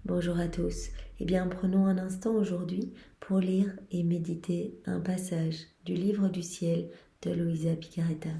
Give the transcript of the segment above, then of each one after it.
Bonjour à tous. Eh bien, prenons un instant aujourd'hui pour lire et méditer un passage du livre du ciel de Luisa Picaretta.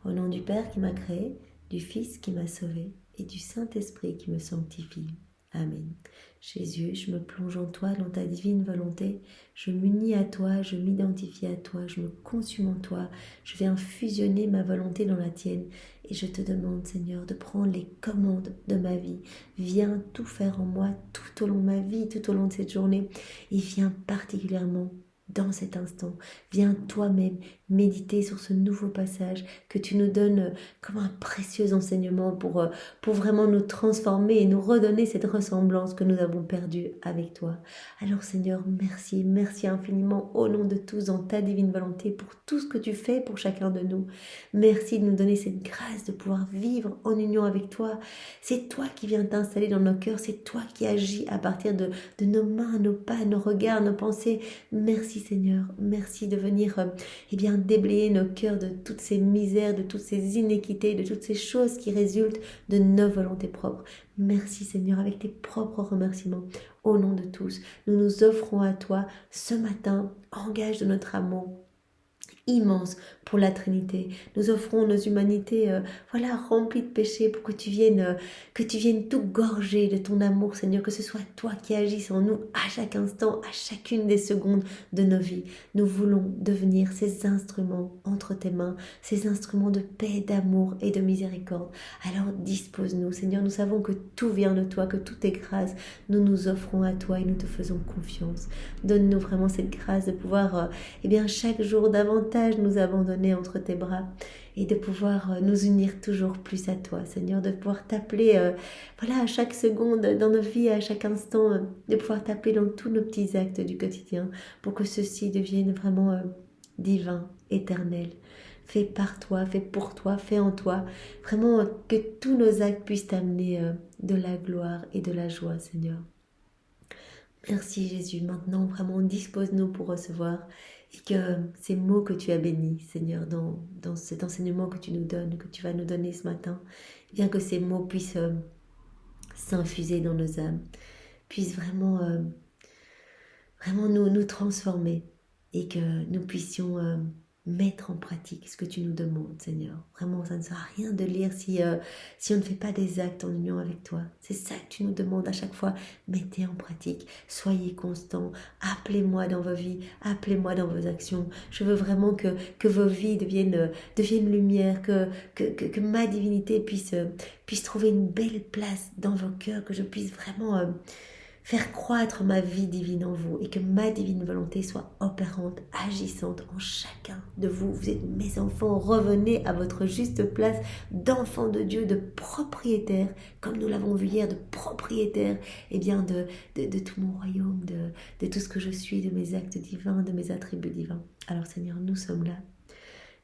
Au nom du Père qui m'a créé, du Fils qui m'a sauvé et du Saint-Esprit qui me sanctifie. Amen. Jésus, je me plonge en toi, dans ta divine volonté. Je m'unis à toi, je m'identifie à toi, je me consume en toi. Je viens fusionner ma volonté dans la tienne. Et je te demande, Seigneur, de prendre les commandes de ma vie. Viens tout faire en moi tout au long de ma vie, tout au long de cette journée. Et viens particulièrement dans cet instant. Viens toi-même méditer sur ce nouveau passage que tu nous donnes comme un précieux enseignement pour vraiment nous transformer et nous redonner cette ressemblance que nous avons perdue avec toi. Alors Seigneur, merci, merci infiniment au nom de tous dans ta divine volonté pour tout ce que tu fais pour chacun de nous. Merci de nous donner cette grâce de pouvoir vivre en union avec toi. C'est toi qui viens t'installer dans nos cœurs, c'est toi qui agis à partir de nos mains, nos pas, nos regards, nos pensées. Merci Seigneur, merci de venir déblayer nos cœurs de toutes ces misères, de toutes ces inéquités, de toutes ces choses qui résultent de nos volontés propres. Merci Seigneur, avec tes propres remerciements, au nom de tous, nous nous offrons à toi ce matin, en gage de notre amour immense pour la Trinité. Nous offrons nos humanités remplies de péchés pour que tu viennes tout gorger de ton amour, Seigneur, que ce soit toi qui agisses en nous à chaque instant, à chacune des secondes de nos vies. Nous voulons devenir ces instruments entre tes mains, ces instruments de paix, d'amour et de miséricorde. Alors dispose-nous, Seigneur, nous savons que tout vient de toi, que tout est grâce. Nous nous offrons à toi et nous te faisons confiance. Donne-nous vraiment cette grâce de pouvoir chaque jour davantage nous abandonner entre tes bras et de pouvoir nous unir toujours plus à toi, Seigneur, de pouvoir t'appeler à chaque seconde dans nos vies, à chaque instant, de pouvoir t'appeler dans tous nos petits actes du quotidien pour que ceux-ci deviennent vraiment divins, éternels, fait par toi, fait pour toi, fait en toi, vraiment que tous nos actes puissent t'amener de la gloire et de la joie, Seigneur. Merci Jésus, maintenant vraiment dispose-nous pour recevoir et que ces mots que tu as bénis, Seigneur, dans cet enseignement que tu nous donnes, que tu vas nous donner ce matin, bien que ces mots puissent s'infuser dans nos âmes, puissent vraiment nous transformer et que nous puissions mettre en pratique ce que tu nous demandes, Seigneur. Vraiment, ça ne sert à rien de lire si on ne fait pas des actes en union avec toi. C'est ça que tu nous demandes à chaque fois. Mettez en pratique, soyez constants, appelez-moi dans vos vies, appelez-moi dans vos actions. Je veux vraiment que vos vies deviennent lumière, que ma divinité puisse trouver une belle place dans vos cœurs, que je puisse vraiment faire croître ma vie divine en vous et que ma divine volonté soit opérante, agissante en chacun de vous. Vous êtes mes enfants, revenez à votre juste place d'enfants de Dieu, de propriétaires, comme nous l'avons vu hier, de propriétaires de tout mon royaume, de tout ce que je suis, de mes actes divins, de mes attributs divins. Alors Seigneur, nous sommes là.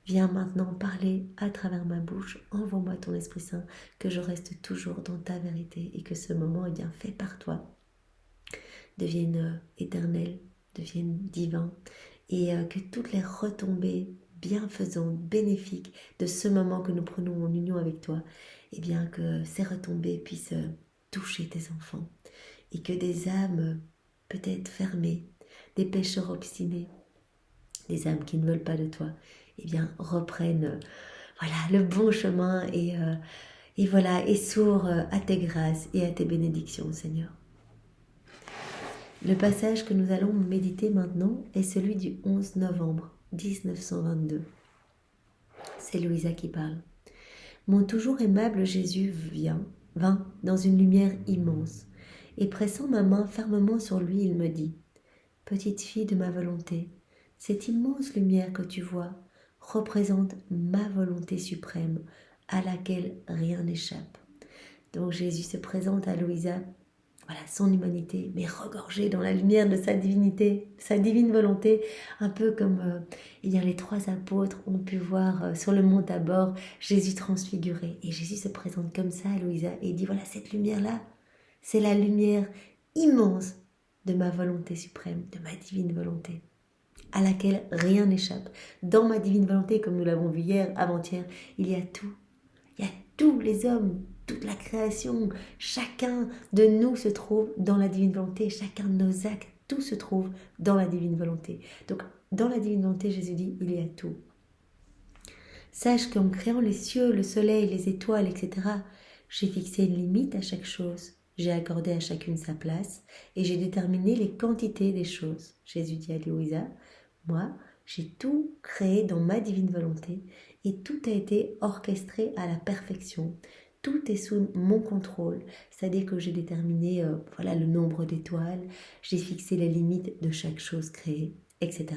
Viens maintenant parler à travers ma bouche, envoie-moi ton Esprit Saint, que je reste toujours dans ta vérité et que ce moment est bien fait par toi deviennent éternels, deviennent divins et que toutes les retombées bienfaisantes, bénéfiques de ce moment que nous prenons en union avec toi, que ces retombées puissent toucher tes enfants et que des âmes peut-être fermées, des pécheurs obstinés, des âmes qui ne veulent pas de toi, reprennent le bon chemin et s'ouvrent à tes grâces et à tes bénédictions, Seigneur. Le passage que nous allons méditer maintenant est celui du 11 novembre 1922. C'est Luisa qui parle. Mon toujours aimable Jésus vint dans une lumière immense, et pressant ma main fermement sur lui, il me dit : « Petite fille de ma volonté, cette immense lumière que tu vois représente ma volonté suprême, à laquelle rien n'échappe. » Donc Jésus se présente à Luisa, son humanité, mais regorgée dans la lumière de sa divinité, sa divine volonté, un peu comme les trois apôtres ont pu voir sur le mont Tabor Jésus transfiguré. Et Jésus se présente comme ça à Luisa et dit : cette lumière-là, c'est la lumière immense de ma volonté suprême, de ma divine volonté, à laquelle rien n'échappe. Dans ma divine volonté, comme nous l'avons vu hier, avant-hier, il y a tout. Il y a tous les hommes, toute la création, chacun de nous se trouve dans la divine volonté, chacun de nos actes, tout se trouve dans la divine volonté. Donc, dans la divine volonté, Jésus dit, il y a tout. Sache qu'en créant les cieux, le soleil, les étoiles, etc., j'ai fixé une limite à chaque chose. J'ai accordé à chacune sa place et j'ai déterminé les quantités des choses. Jésus dit à Louisa, moi, j'ai tout créé dans ma divine volonté et tout a été orchestré à la perfection. Tout est sous mon contrôle, c'est-à-dire que j'ai déterminé le nombre d'étoiles, j'ai fixé les limites de chaque chose créée, etc.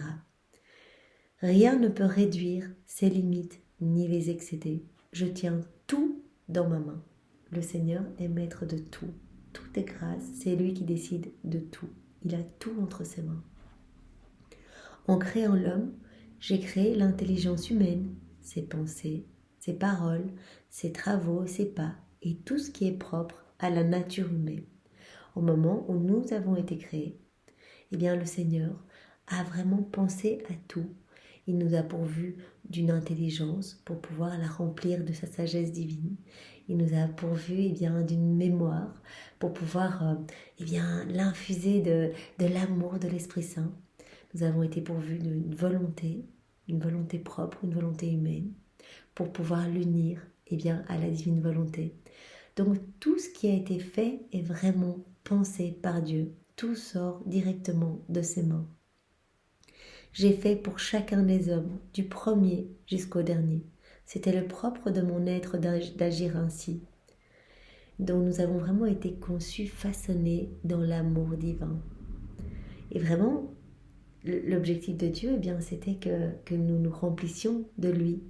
Rien ne peut réduire ces limites ni les excéder. Je tiens tout dans ma main. Le Seigneur est maître de tout. Tout est grâce, c'est lui qui décide de tout. Il a tout entre ses mains. En créant l'homme, j'ai créé l'intelligence humaine, ses pensées, ses paroles, ses travaux, ses pas, et tout ce qui est propre à la nature humaine. Au moment où nous avons été créés, eh bien le Seigneur a vraiment pensé à tout. Il nous a pourvus d'une intelligence pour pouvoir la remplir de sa sagesse divine. Il nous a pourvus d'une mémoire pour pouvoir l'infuser de l'amour de l'Esprit Saint. Nous avons été pourvus d'une volonté, une volonté propre, une volonté humaine, pour pouvoir l'unir à la divine volonté. Donc tout ce qui a été fait est vraiment pensé par Dieu. Tout sort directement de ses mains. J'ai fait pour chacun des hommes, du premier jusqu'au dernier. C'était le propre de mon être d'agir ainsi. Donc nous avons vraiment été conçus, façonnés dans l'amour divin. Et vraiment, l'objectif de Dieu, c'était que nous nous remplissions de lui.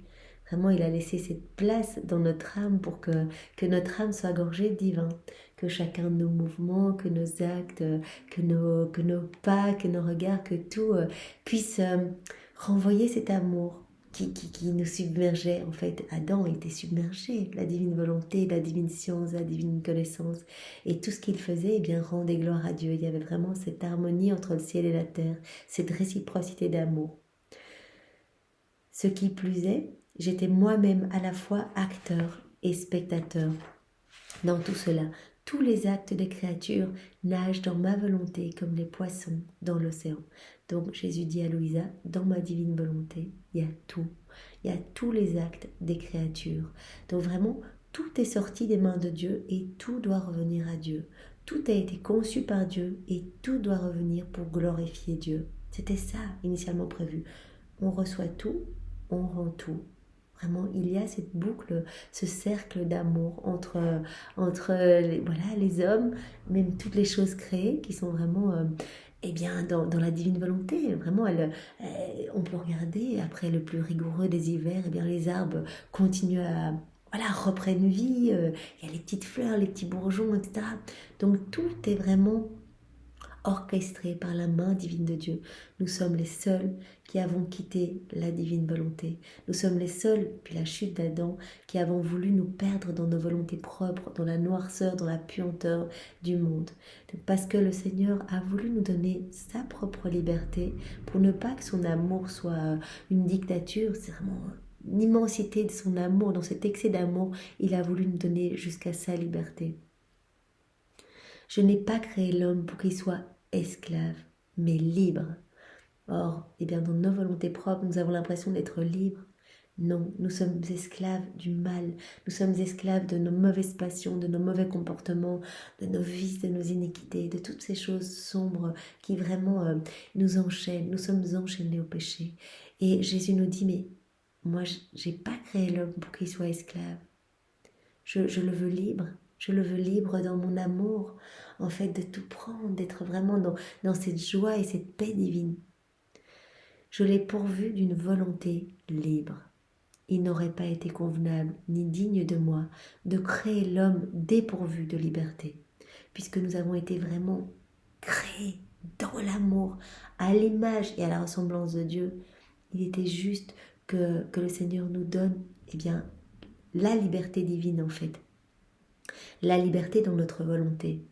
Vraiment, il a laissé cette place dans notre âme pour que notre âme soit gorgée de divin. Que chacun de nos mouvements, que nos actes, que nos pas, que nos regards, que tout puisse renvoyer cet amour qui nous submergeait. En fait, Adam était submergé, la divine volonté, la divine science, la divine connaissance. Et tout ce qu'il faisait, rendait gloire à Dieu. Il y avait vraiment cette harmonie entre le ciel et la terre, cette réciprocité d'amour. Ce qui plus est, j'étais moi-même à la fois acteur et spectateur. Dans tout cela, tous les actes des créatures nagent dans ma volonté comme les poissons dans l'océan. Donc Jésus dit à Louisa, dans ma divine volonté, il y a tout. Il y a tous les actes des créatures. Donc vraiment, tout est sorti des mains de Dieu et tout doit revenir à Dieu. Tout a été conçu par Dieu et tout doit revenir pour glorifier Dieu. C'était ça initialement prévu. On reçoit tout, on rend tout. Vraiment, il y a cette boucle, ce cercle d'amour entre les hommes, même toutes les choses créées qui sont vraiment dans la divine volonté. Vraiment, on peut regarder, après le plus rigoureux des hivers, les arbres continuent reprennent vie, il y a les petites fleurs, les petits bourgeons, etc. Donc tout est vraiment orchestré par la main divine de Dieu. Nous sommes les seuls qui avons quitté la divine volonté. Nous sommes les seuls, depuis la chute d'Adam, qui avons voulu nous perdre dans nos volontés propres, dans la noirceur, dans la puanteur du monde. Parce que le Seigneur a voulu nous donner sa propre liberté pour ne pas que son amour soit une dictature. C'est vraiment l'immensité de son amour, dans cet excès d'amour, il a voulu nous donner jusqu'à sa liberté. Je n'ai pas créé l'homme pour qu'il soit esclave, mais libre. Or, dans nos volontés propres, nous avons l'impression d'être libres. Non, nous sommes esclaves du mal. Nous sommes esclaves de nos mauvaises passions, de nos mauvais comportements, de nos vices, de nos iniquités, de toutes ces choses sombres qui vraiment nous enchaînent. Nous sommes enchaînés au péché. Et Jésus nous dit, mais moi, je n'ai pas créé l'homme pour qu'il soit esclave. Je le veux libre. Je le veux libre dans mon amour, en fait, de tout prendre, d'être vraiment dans cette joie et cette paix divine. Je l'ai pourvu d'une volonté libre. Il n'aurait pas été convenable ni digne de moi de créer l'homme dépourvu de liberté, puisque nous avons été vraiment créés dans l'amour, à l'image et à la ressemblance de Dieu. Il était juste que le Seigneur nous donne la liberté divine, en fait. La liberté dans notre volonté.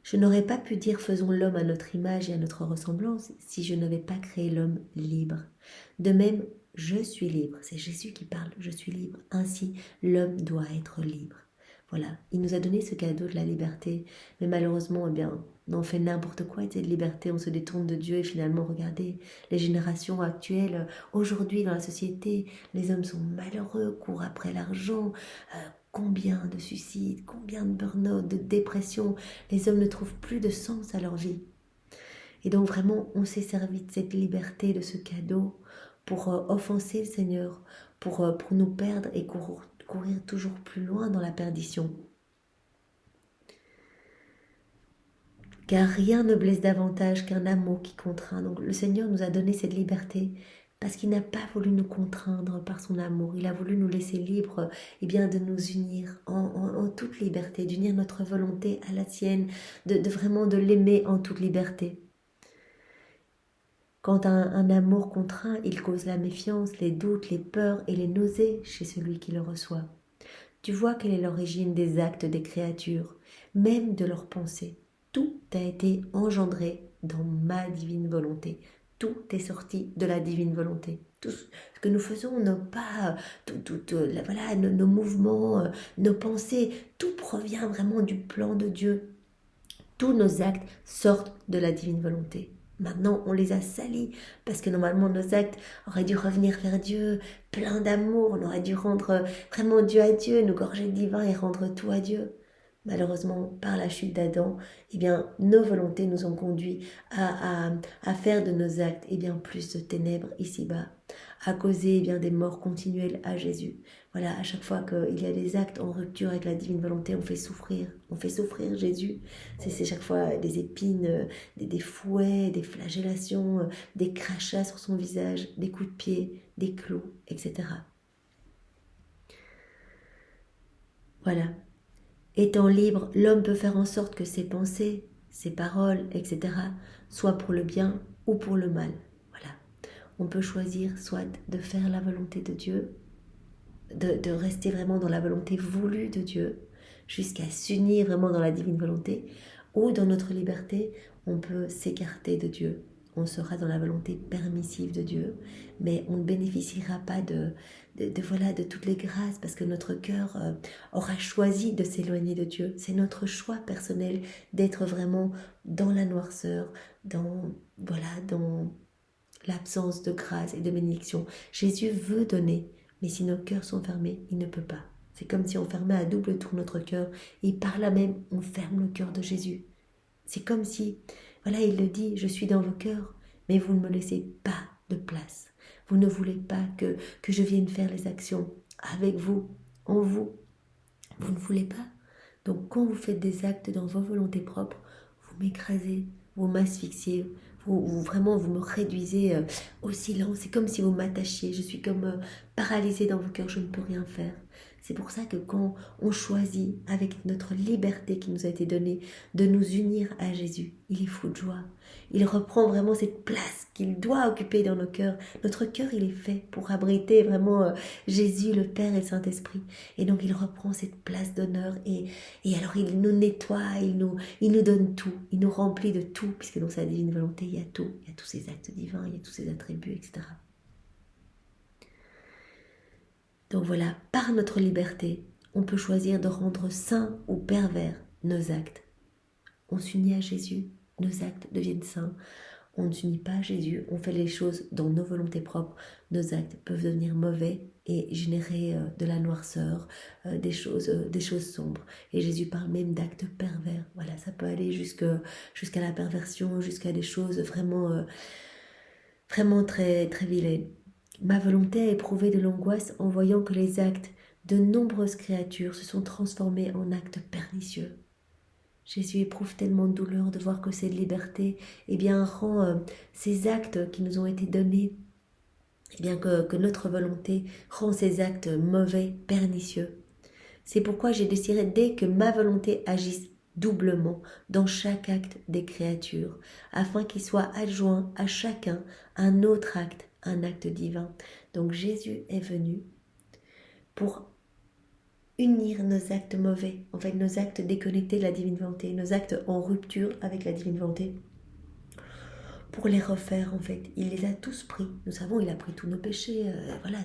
Je n'aurais pas pu dire faisons l'homme à notre image et à notre ressemblance si je n'avais pas créé l'homme libre. De même, je suis libre, c'est Jésus qui parle, je suis libre. Ainsi, l'homme doit être libre. Voilà, il nous a donné ce cadeau de la liberté, mais malheureusement, eh bien, on en fait n'importe quoi de cette liberté, on se détourne de Dieu et finalement, regardez, les générations actuelles, aujourd'hui dans la société, les hommes sont malheureux, courent après l'argent, combien de suicides, combien de burn-out, de dépression, les hommes ne trouvent plus de sens à leur vie. Et donc vraiment, on s'est servi de cette liberté, de ce cadeau, pour offenser le Seigneur, pour nous perdre et courir toujours plus loin dans la perdition. Car rien ne blesse davantage qu'un amour qui contraint. Donc le Seigneur nous a donné cette liberté parce qu'il n'a pas voulu nous contraindre par son amour. Il a voulu nous laisser libres et bien de nous unir en toute liberté, d'unir notre volonté à la sienne, de vraiment de l'aimer en toute liberté. Quand un amour contraint, il cause la méfiance, les doutes, les peurs et les nausées chez celui qui le reçoit. Tu vois quelle est l'origine des actes des créatures, même de leurs pensées. Tout a été engendré dans ma divine volonté. Tout est sorti de la divine volonté. Tout ce que nous faisons, nos pas, voilà, nos mouvements, nos pensées, tout provient vraiment du plan de Dieu. Tous nos actes sortent de la divine volonté. Maintenant, on les a salis parce que normalement nos actes auraient dû revenir vers Dieu, plein d'amour. On aurait dû rendre vraiment Dieu à Dieu, nous gorger de divin et rendre tout à Dieu. Malheureusement, par la chute d'Adam, eh bien, nos volontés nous ont conduits à faire de nos actes plus de ténèbres ici-bas, à causer des morts continuelles à Jésus. Voilà, à chaque fois qu'il y a des actes en rupture avec la divine volonté, on fait souffrir Jésus. C'est chaque fois des épines, des fouets, des flagellations, des crachats sur son visage, des coups de pied, des clous, etc. Voilà. Étant libre, l'homme peut faire en sorte que ses pensées, ses paroles, etc. soient pour le bien ou pour le mal. Voilà. On peut choisir soit de faire la volonté de Dieu, de rester vraiment dans la volonté voulue de Dieu, jusqu'à s'unir vraiment dans la divine volonté, ou dans notre liberté, on peut s'écarter de Dieu. On sera dans la volonté permissive de Dieu, mais on ne bénéficiera pas de toutes les grâces parce que notre cœur aura choisi de s'éloigner de Dieu. C'est notre choix personnel d'être vraiment dans la noirceur, dans l'absence de grâce et de bénédiction. Jésus veut donner, mais si nos cœurs sont fermés, il ne peut pas. C'est comme si on fermait à double tour notre cœur et par là même, on ferme le cœur de Jésus. C'est comme si, il le dit, je suis dans vos cœurs, mais vous ne me laissez pas de place. Vous ne voulez pas que je vienne faire les actions avec vous, en vous. Vous ne voulez pas. Donc quand vous faites des actes dans vos volontés propres, vous m'écrasez, vous m'asphyxiez, vous me réduisez au silence. C'est comme si vous m'attachiez. Je suis comme paralysée dans vos cœurs, je ne peux rien faire. C'est pour ça que quand on choisit, avec notre liberté qui nous a été donnée, de nous unir à Jésus, il est fou de joie. Il reprend vraiment cette place qu'il doit occuper dans nos cœurs. Notre cœur, il est fait pour abriter vraiment Jésus, le Père et le Saint-Esprit. Et donc, il reprend cette place d'honneur et alors, il nous nettoie, il nous donne tout. Il nous remplit de tout, puisque dans sa divine volonté, il y a tout. Il y a tous ses actes divins, il y a tous ses attributs, etc. Donc voilà, par notre liberté, on peut choisir de rendre saints ou pervers nos actes. On s'unit à Jésus, nos actes deviennent saints. On ne s'unit pas à Jésus, on fait les choses dans nos volontés propres. Nos actes peuvent devenir mauvais et générer de la noirceur, des choses sombres. Et Jésus parle même d'actes pervers. Voilà, ça peut aller jusqu'à la perversion, jusqu'à des choses vraiment très, très vilaines. Ma volonté a éprouvé de l'angoisse en voyant que les actes de nombreuses créatures se sont transformés en actes pernicieux. Jésus éprouve tellement de douleur de voir que cette liberté rend ces actes qui nous ont été donnés, que notre volonté rend ces actes mauvais, pernicieux. C'est pourquoi j'ai décidé que ma volonté agisse doublement dans chaque acte des créatures, afin qu'il soit adjoint à chacun un autre acte, un acte divin. Donc Jésus est venu pour unir nos actes mauvais, en fait nos actes déconnectés de la divine volonté, nos actes en rupture avec la divine volonté, pour les refaire en fait. Il les a tous pris. Nous savons, il a pris tous nos péchés, voilà,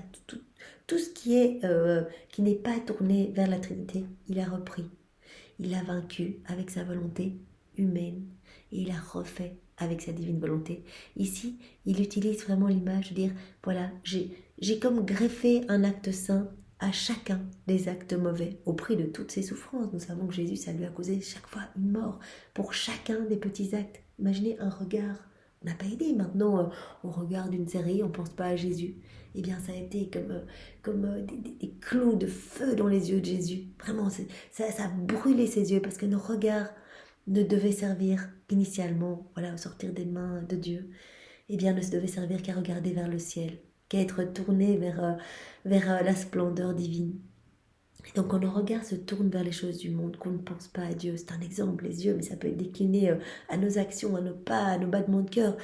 tout ce qui n'est pas tourné vers la Trinité, il a repris. Il a vaincu avec sa volonté humaine et il a refait avec sa divine volonté. Ici, il utilise vraiment l'image de dire, voilà, j'ai comme greffé un acte saint à chacun des actes mauvais, au prix de toutes ses souffrances. Nous savons que Jésus, ça lui a causé chaque fois une mort pour chacun des petits actes. Imaginez un regard. On n'a pas aidé. Maintenant, on regarde une série, on ne pense pas à Jésus. Eh bien, ça a été comme des clous de feu dans les yeux de Jésus. Vraiment, ça a brûlé ses yeux parce que nos regards ne devaient servir initialement, voilà, au sortir des mains de Dieu, eh bien, ne se devaient servir qu'à regarder vers le ciel, qu'à être tournés vers la splendeur divine. Et donc, quand nos regards se tournent vers les choses du monde, qu'on ne pense pas à Dieu, c'est un exemple, les yeux, mais ça peut être décliné à nos actions, à nos pas, à nos battements de cœur.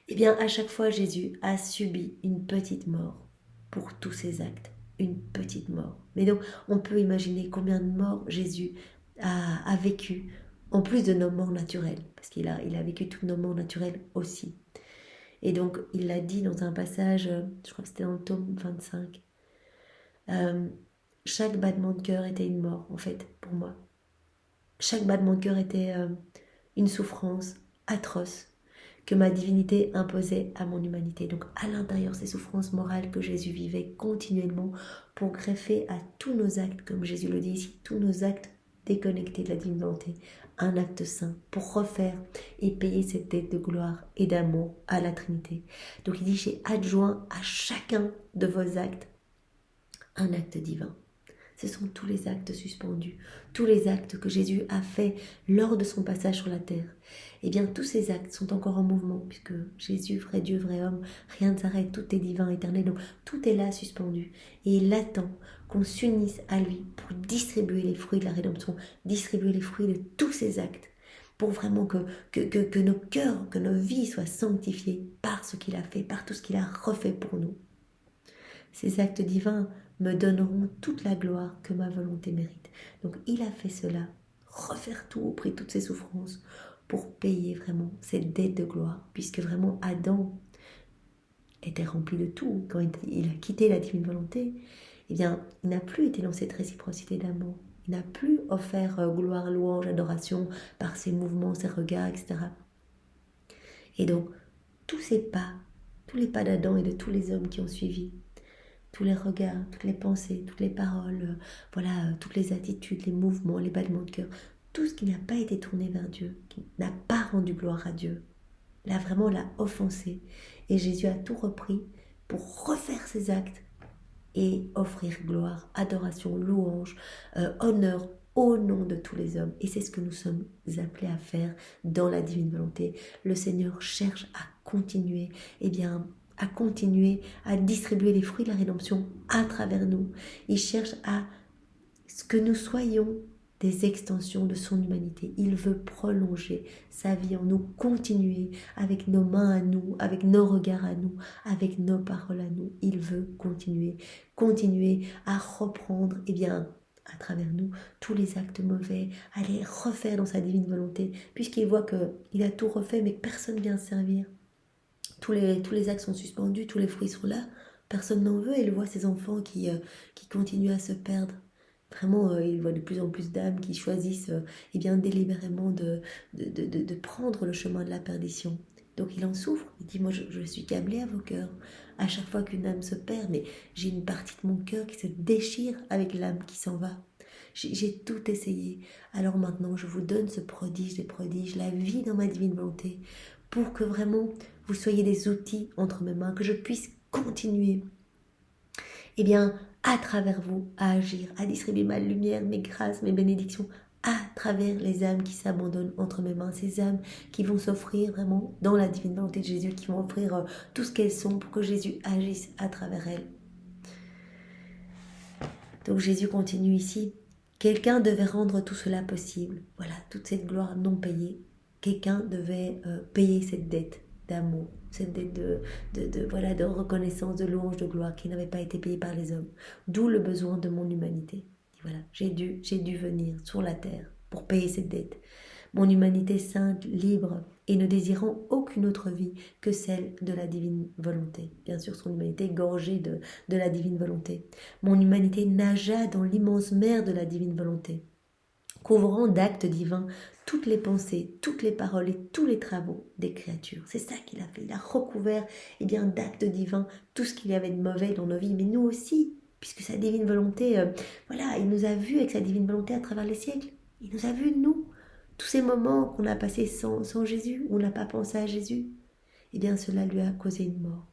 Eh bien, à chaque fois, Jésus a subi une petite mort pour tous ses actes. Une petite mort. Mais donc, on peut imaginer combien de morts Jésus a vécu, en plus de nos morts naturelles, parce qu'il a vécu toutes nos morts naturelles aussi. Et donc, il l'a dit dans un passage, je crois que c'était dans le tome 25, chaque battement de cœur était une mort, en fait, pour moi. Chaque battement de cœur était une souffrance atroce que ma divinité imposait à mon humanité. Donc à l'intérieur, ces souffrances morales que Jésus vivait continuellement pour greffer à tous nos actes, comme Jésus le dit ici, tous nos actes déconnectés de la divine volonté, un acte saint pour refaire et payer cette dette de gloire et d'amour à la Trinité. Donc il dit, j'ai adjoint à chacun de vos actes un acte divin. Ce sont tous les actes suspendus, tous les actes que Jésus a faits lors de son passage sur la terre. Eh bien, tous ces actes sont encore en mouvement, puisque Jésus, vrai Dieu, vrai homme, rien ne s'arrête, tout est divin, éternel, donc tout est là suspendu. Et il attend qu'on s'unisse à lui pour distribuer les fruits de la rédemption, distribuer les fruits de tous ces actes, pour vraiment que nos cœurs, que nos vies soient sanctifiées par ce qu'il a fait, par tout ce qu'il a refait pour nous. Ces actes divins me donneront toute la gloire que ma volonté mérite. Donc il a fait cela, refaire tout au prix de toutes ses souffrances, pour payer vraiment cette dette de gloire, puisque vraiment Adam était rempli de tout. Quand il a quitté la divine volonté, eh bien, il n'a plus été dans cette réciprocité d'amour. Il n'a plus offert gloire, louange, adoration par ses mouvements, ses regards, etc. Et donc, tous ces pas, tous les pas d'Adam et de tous les hommes qui ont suivi, tous les regards, toutes les pensées, toutes les paroles, voilà, toutes les attitudes, les mouvements, les battements de cœur, tout ce qui n'a pas été tourné vers Dieu, qui n'a pas rendu gloire à Dieu, là vraiment l'a offensé. Et Jésus a tout repris pour refaire ses actes et offrir gloire, adoration, louange, honneur au nom de tous les hommes. Et c'est ce que nous sommes appelés à faire dans la divine volonté. Le Seigneur cherche à continuer, eh bien, à continuer à distribuer les fruits de la rédemption à travers nous. Il cherche à ce que nous soyons des extensions de son humanité. Il veut prolonger sa vie en nous, continuer avec nos mains à nous, avec nos regards à nous, avec nos paroles à nous. Il veut continuer à reprendre, eh bien, à travers nous, tous les actes mauvais, à les refaire dans sa divine volonté, puisqu'il voit qu'il a tout refait, mais personne ne vient servir. Tous les actes sont suspendus, tous les fruits sont là, personne n'en veut, et il voit ses enfants qui continuent à se perdre. Vraiment, il voit de plus en plus d'âmes qui choisissent eh bien, délibérément de prendre le chemin de la perdition. Donc il en souffre, il dit, moi je suis câblé à vos cœurs. À chaque fois qu'une âme se perd, mais j'ai une partie de mon cœur qui se déchire avec l'âme qui s'en va. J'ai tout essayé. Alors maintenant, je vous donne ce prodige des prodiges, la vie dans ma divine volonté, pour que vraiment vous soyez des outils entre mes mains, que je puisse continuer, eh bien, à travers vous, à agir, à distribuer ma lumière, mes grâces, mes bénédictions, à travers les âmes qui s'abandonnent entre mes mains, ces âmes qui vont s'offrir vraiment dans la divine volonté de Jésus, qui vont offrir tout ce qu'elles sont pour que Jésus agisse à travers elles. Donc Jésus continue ici. Quelqu'un devait rendre tout cela possible. Voilà, toute cette gloire non payée. Quelqu'un devait payer cette dette d'amour, cette dette de reconnaissance, de louange, de gloire qui n'avait pas été payée par les hommes. D'où le besoin de mon humanité. Voilà, j'ai dû venir sur la terre pour payer cette dette. Mon humanité sainte, libre et ne désirant aucune autre vie que celle de la divine volonté. Bien sûr, son humanité gorgée de la divine volonté. Mon humanité nagea dans l'immense mer de la divine volonté, couvrant d'actes divins toutes les pensées, toutes les paroles et tous les travaux des créatures. C'est ça qu'il a fait. Il a recouvert d'actes divins tout ce qu'il y avait de mauvais dans nos vies, mais nous aussi, puisque sa divine volonté, il nous a vus avec sa divine volonté à travers les siècles. Il nous a vus, nous. Tous ces moments qu'on a passés sans Jésus, où on n'a pas pensé à Jésus, cela lui a causé une mort.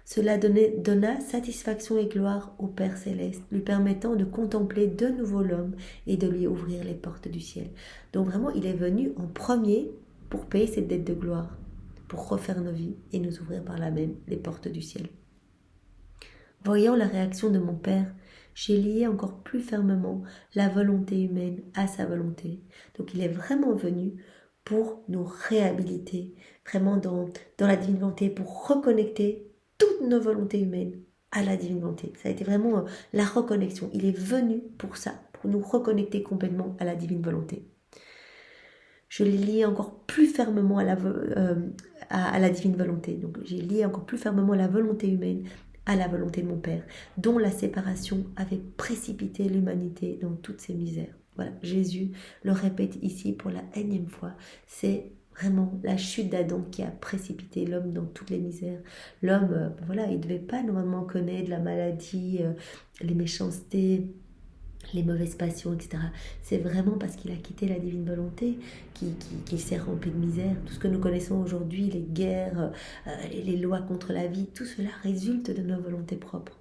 Cela donna satisfaction et gloire au Père Céleste, lui permettant de contempler de nouveau l'homme et de lui ouvrir les portes du ciel. Donc vraiment, il est venu en premier pour payer cette dette de gloire, pour refaire nos vies et nous ouvrir par là même les portes du ciel. Voyant la réaction de mon Père, j'ai lié encore plus fermement la volonté humaine à sa volonté. Donc il est vraiment venu pour nous réhabiliter, vraiment dans la divine volonté, pour reconnecter toutes nos volontés humaines à la divine volonté. Ça a été vraiment la reconnexion. Il est venu pour ça, pour nous reconnecter complètement à la divine volonté. Je l'ai lié encore plus fermement à la divine volonté. Donc j'ai lié encore plus fermement la volonté humaine à la volonté de mon Père, dont la séparation avait précipité l'humanité dans toutes ses misères. Voilà, Jésus le répète ici pour la énième fois, c'est vraiment la chute d'Adam qui a précipité l'homme dans toutes les misères. L'homme, il ne devait pas normalement connaître la maladie, les méchancetés, les mauvaises passions, etc. C'est vraiment parce qu'il a quitté la divine volonté qu'il s'est rempli de misère. Tout ce que nous connaissons aujourd'hui, les guerres, les lois contre la vie, tout cela résulte de nos volontés propres.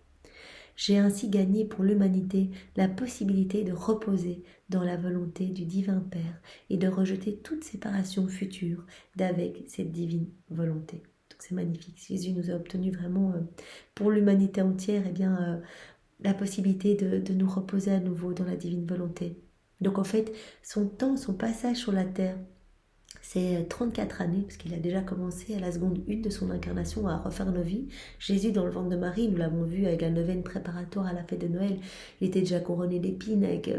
J'ai ainsi gagné pour l'humanité la possibilité de reposer dans la volonté du divin Père et de rejeter toute séparation future d'avec cette divine volonté. Donc c'est magnifique. Jésus nous a obtenu vraiment pour l'humanité entière la possibilité de nous reposer à nouveau dans la divine volonté. Donc en fait, son passage sur la terre, c'est 34 années, parce qu'il a déjà commencé à la seconde 1 de son incarnation à refaire nos vies. Jésus dans le ventre de Marie, nous l'avons vu avec la neuvaine préparatoire à la fête de Noël, il était déjà couronné d'épines avec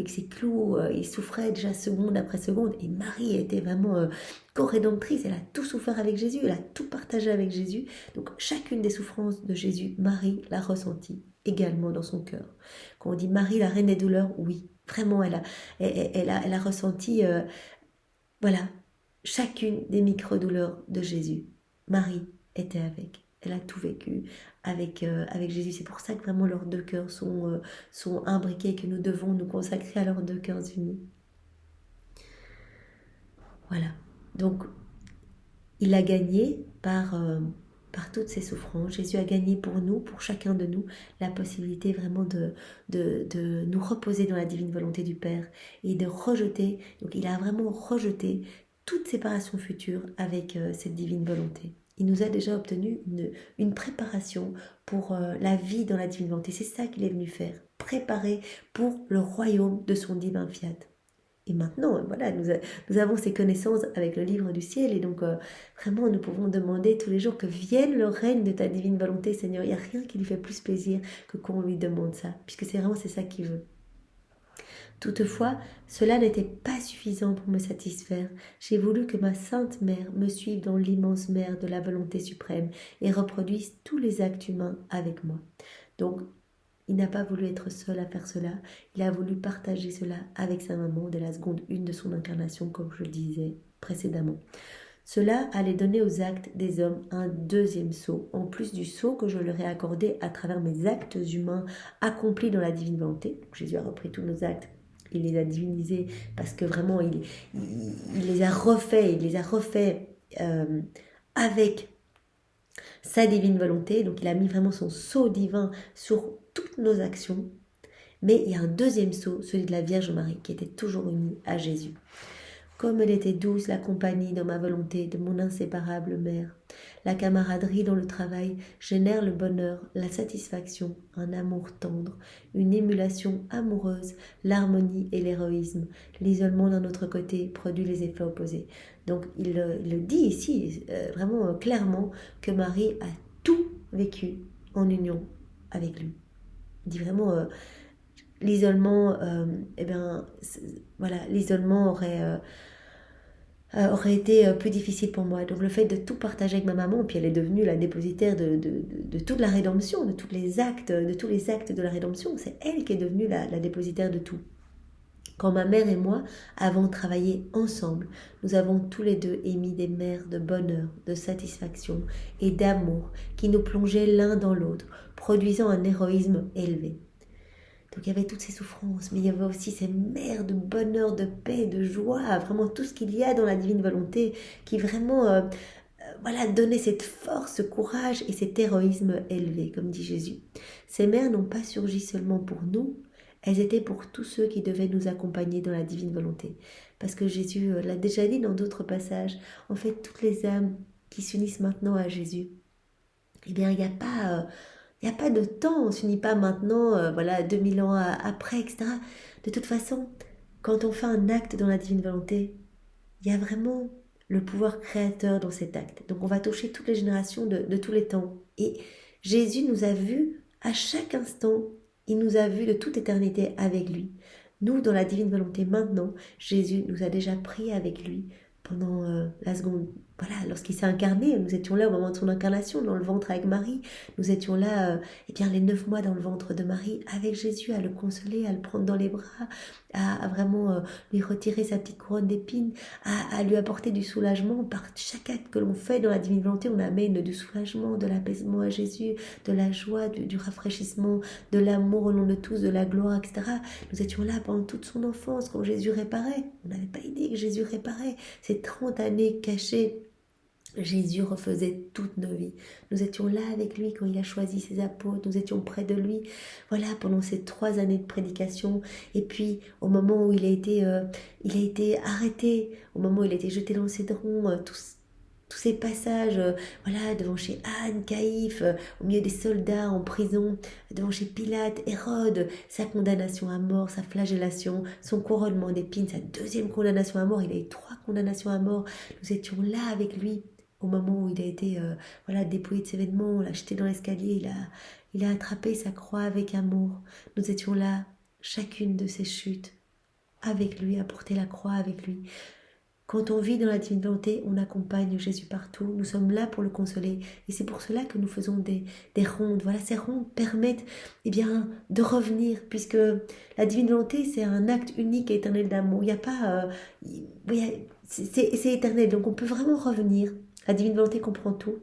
ses clous, il souffrait déjà seconde après seconde, et Marie était vraiment co-rédemptrice, elle a tout souffert avec Jésus, elle a tout partagé avec Jésus. Donc chacune des souffrances de Jésus, Marie l'a ressentie également dans son cœur. Quand on dit Marie, la reine des douleurs, oui, vraiment, elle a ressenti, chacune des micro-douleurs de Jésus. Marie était avec, elle a tout vécu avec Jésus. C'est pour ça que vraiment leurs deux cœurs sont imbriqués et que nous devons nous consacrer à leurs deux cœurs unis. Voilà, donc il a gagné par toutes ses souffrances. Jésus a gagné pour nous, pour chacun de nous, la possibilité vraiment de nous reposer dans la divine volonté du Père et de rejeter, donc il a vraiment rejeté toute séparation future avec cette divine volonté. Il nous a déjà obtenu une préparation pour la vie dans la divine volonté. C'est ça qu'il est venu faire, préparer pour le royaume de son divin fiat. Et maintenant, nous avons ces connaissances avec le livre du ciel et donc vraiment nous pouvons demander tous les jours que vienne le règne de ta divine volonté, Seigneur. Il n'y a rien qui lui fait plus plaisir que qu'on lui demande ça, puisque c'est ça qu'il veut. Toutefois, cela n'était pas suffisant pour me satisfaire. J'ai voulu que ma sainte mère me suive dans l'immense mer de la volonté suprême et reproduise tous les actes humains avec moi. Donc, il n'a pas voulu être seul à faire cela, il a voulu partager cela avec sa maman dès la seconde 1 de son incarnation, comme je le disais précédemment. Cela allait donner aux actes des hommes un deuxième sceau, en plus du sceau que je leur ai accordé à travers mes actes humains accomplis dans la divine volonté. Jésus a repris tous nos actes, il les a divinisés parce que vraiment il les a refaits avec sa divine volonté. Donc il a mis vraiment son sceau divin sur toutes nos actions. Mais il y a un deuxième sceau, celui de la Vierge Marie, qui était toujours unie à Jésus. Comme elle était douce la compagnie dans ma volonté de mon inséparable mère. La camaraderie dans le travail génère le bonheur, la satisfaction, un amour tendre, une émulation amoureuse, l'harmonie et l'héroïsme. L'isolement d'un autre côté produit les effets opposés. Donc il le dit ici vraiment clairement que Marie a tout vécu en union avec lui. Il dit vraiment l'isolement, l'isolement aurait été plus difficile pour moi. Donc le fait de tout partager avec ma maman, puis elle est devenue la dépositaire de toute la rédemption, de tous les actes de la rédemption, c'est elle qui est devenue la dépositaire de tout. Quand ma mère et moi avons travaillé ensemble, nous avons tous les deux émis des mers de bonheur, de satisfaction et d'amour qui nous plongeaient l'un dans l'autre, produisant un héroïsme élevé. Donc il y avait toutes ces souffrances, mais il y avait aussi ces mers de bonheur, de paix, de joie, vraiment tout ce qu'il y a dans la divine volonté qui vraiment donnait cette force, ce courage et cet héroïsme élevé, comme dit Jésus. Ces mers n'ont pas surgi seulement pour nous, elles étaient pour tous ceux qui devaient nous accompagner dans la divine volonté. Parce que Jésus l'a déjà dit dans d'autres passages, en fait, toutes les âmes qui s'unissent maintenant à Jésus, eh bien, il n'y a pas de temps, on ne s'unit pas maintenant, 2000 ans après, etc. De toute façon, quand on fait un acte dans la divine volonté, il y a vraiment le pouvoir créateur dans cet acte. Donc on va toucher toutes les générations de tous les temps. Et Jésus nous a vus à chaque instant, il nous a vus de toute éternité avec lui. Nous, dans la divine volonté maintenant, Jésus nous a déjà pris avec lui pendant la seconde. Voilà, lorsqu'il s'est incarné, nous étions là au moment de son incarnation, dans le ventre avec Marie. Nous étions là, les 9 mois dans le ventre de Marie, avec Jésus, à le consoler, à le prendre dans les bras, à vraiment lui retirer sa petite couronne d'épines, à lui apporter du soulagement. Par chaque acte que l'on fait dans la divine volonté, on amène du soulagement, de l'apaisement à Jésus, de la joie, du rafraîchissement, de l'amour au nom de tous, de la gloire, etc. Nous étions là pendant toute son enfance, quand Jésus réparait. On n'avait pas idée que Jésus réparait. Ces 30 années cachées, Jésus refaisait toutes nos vies. Nous étions là avec lui quand il a choisi ses apôtres, nous étions près de lui, voilà, pendant ces 3 années de prédication. Et puis, au moment où il a été arrêté, au moment où il a été jeté dans le cédron, tous ces passages, devant chez Anne, Caïphe, au milieu des soldats en prison, devant chez Pilate, Hérode, sa condamnation à mort, sa flagellation, son couronnement d'épines, sa 2e condamnation à mort, il a eu 3 condamnations à mort. Nous étions là avec lui au moment où il a été dépouillé de ses vêtements, on l'a jeté dans l'escalier, il a attrapé sa croix avec amour. Nous étions là, chacune de ses chutes, avec lui, à porter la croix avec lui. Quand on vit dans la divine volonté, on accompagne Jésus partout. Nous sommes là pour le consoler. Et c'est pour cela que nous faisons des rondes. Voilà, ces rondes permettent de revenir, puisque la divine volonté, c'est un acte unique et éternel d'amour. Il n'y a pas... c'est éternel, donc on peut vraiment revenir. La divine volonté comprend tout.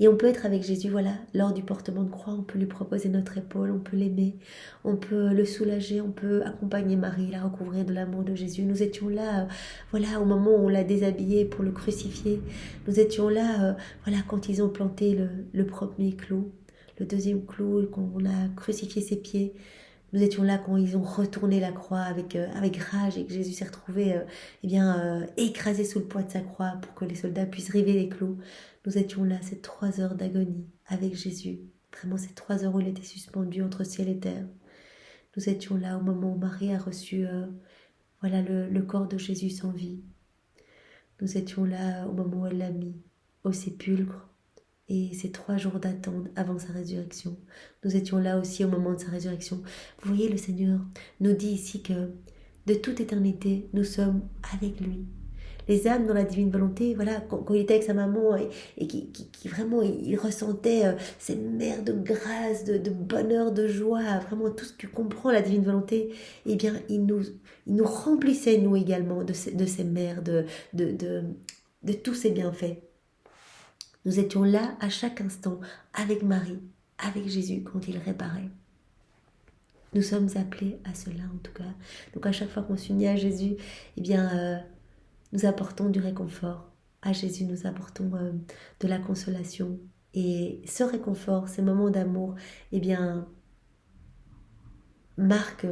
Et on peut être avec Jésus, lors du portement de croix, on peut lui proposer notre épaule, on peut l'aimer, on peut le soulager, on peut accompagner Marie, la recouvrir de l'amour de Jésus. Nous étions là, au moment où on l'a déshabillé pour le crucifier. Nous étions là, quand ils ont planté le premier clou, le 2e clou, quand on a crucifié ses pieds. Nous étions là quand ils ont retourné la croix avec rage et que Jésus s'est retrouvé écrasé sous le poids de sa croix pour que les soldats puissent river les clous. Nous étions là, ces 3 heures d'agonie avec Jésus. Vraiment ces 3 heures où il était suspendu entre ciel et terre. Nous étions là au moment où Marie a reçu le corps de Jésus sans vie. Nous étions là au moment où elle l'a mis au sépulcre. Et ces 3 jours d'attente avant sa résurrection. Nous étions là aussi au moment de sa résurrection. Vous voyez, le Seigneur nous dit ici que de toute éternité, nous sommes avec lui. Les âmes dans la divine volonté, quand il était avec sa maman et qui vraiment, il ressentait ces mers de grâce, de bonheur, de joie, vraiment tout ce que comprend la divine volonté, il nous remplissait, nous également, de ces mers, de tous ces bienfaits. Nous étions là à chaque instant, avec Marie, avec Jésus, quand il réparait. Nous sommes appelés à cela en tout cas. Donc à chaque fois qu'on s'unit à Jésus, nous apportons du réconfort. À Jésus, nous apportons de la consolation. Et ce réconfort, ces moments d'amour, marquent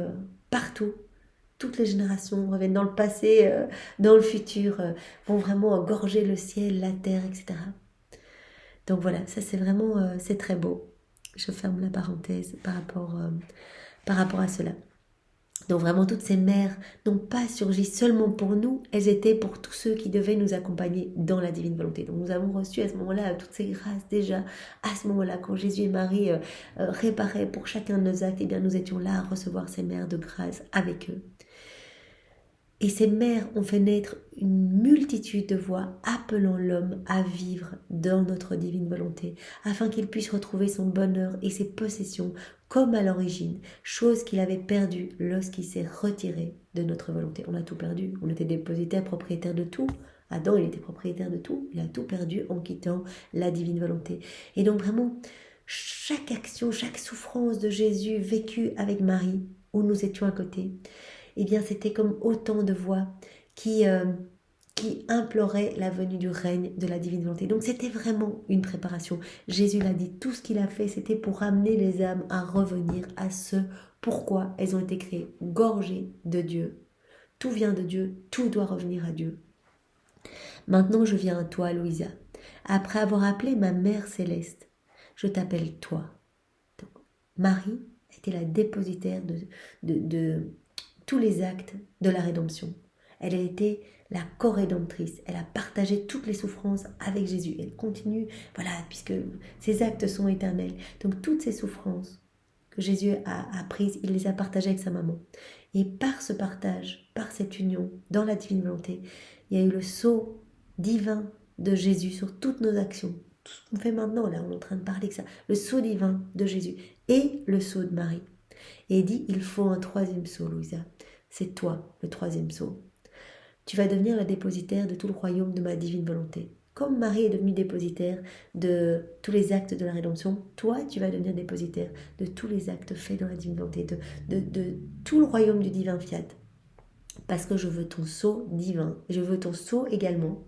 partout. Toutes les générations reviennent dans le passé, dans le futur, vont vraiment gorger le ciel, la terre, etc. Donc voilà, ça c'est vraiment, c'est très beau. Je ferme la parenthèse par rapport à cela. Donc vraiment, toutes ces mères n'ont pas surgi seulement pour nous, elles étaient pour tous ceux qui devaient nous accompagner dans la divine volonté. Donc nous avons reçu à ce moment-là toutes ces grâces déjà, à ce moment-là, quand Jésus et Marie réparaient pour chacun de nos actes, et bien nous étions là à recevoir ces mères de grâce avec eux. Et ces mères ont fait naître une multitude de voix appelant l'homme à vivre dans notre divine volonté, afin qu'il puisse retrouver son bonheur et ses possessions comme à l'origine, chose qu'il avait perdue lorsqu'il s'est retiré de notre volonté. On a tout perdu, on était dépositaire, propriétaire de tout. Adam, il était propriétaire de tout, il a tout perdu en quittant la divine volonté. Et donc vraiment, chaque action, chaque souffrance de Jésus vécue avec Marie, où nous étions à côté, eh bien c'était comme autant de voix qui imploraient la venue du règne de la divine volonté. Donc c'était vraiment une préparation. Jésus l'a dit, tout ce qu'il a fait, c'était pour amener les âmes à revenir à ce pourquoi elles ont été créées, gorgées de Dieu. Tout vient de Dieu, tout doit revenir à Dieu. Maintenant je viens à toi, Louisa. Après avoir appelé ma mère céleste, je t'appelle toi. Donc, Marie était la dépositaire de tous les actes de la rédemption. Elle a été la co-rédemptrice. Elle a partagé toutes les souffrances avec Jésus. Elle continue, voilà, puisque ses actes sont éternels. Donc toutes ces souffrances que Jésus a prises, il les a partagées avec sa maman. Et par ce partage, par cette union dans la divine volonté, il y a eu le sceau divin de Jésus sur toutes nos actions. Tout ce qu'on fait maintenant, là, on est en train de parler de ça. Le sceau divin de Jésus et le sceau de Marie. Et il dit, il faut un troisième sceau, Louisa. C'est toi, le troisième sceau. Tu vas devenir la dépositaire de tout le royaume de ma divine volonté. Comme Marie est devenue dépositaire de tous les actes de la rédemption, toi, tu vas devenir dépositaire de tous les actes faits dans la divine volonté, de tout le royaume du divin fiat. Parce que je veux ton sceau divin. Je veux ton sceau également.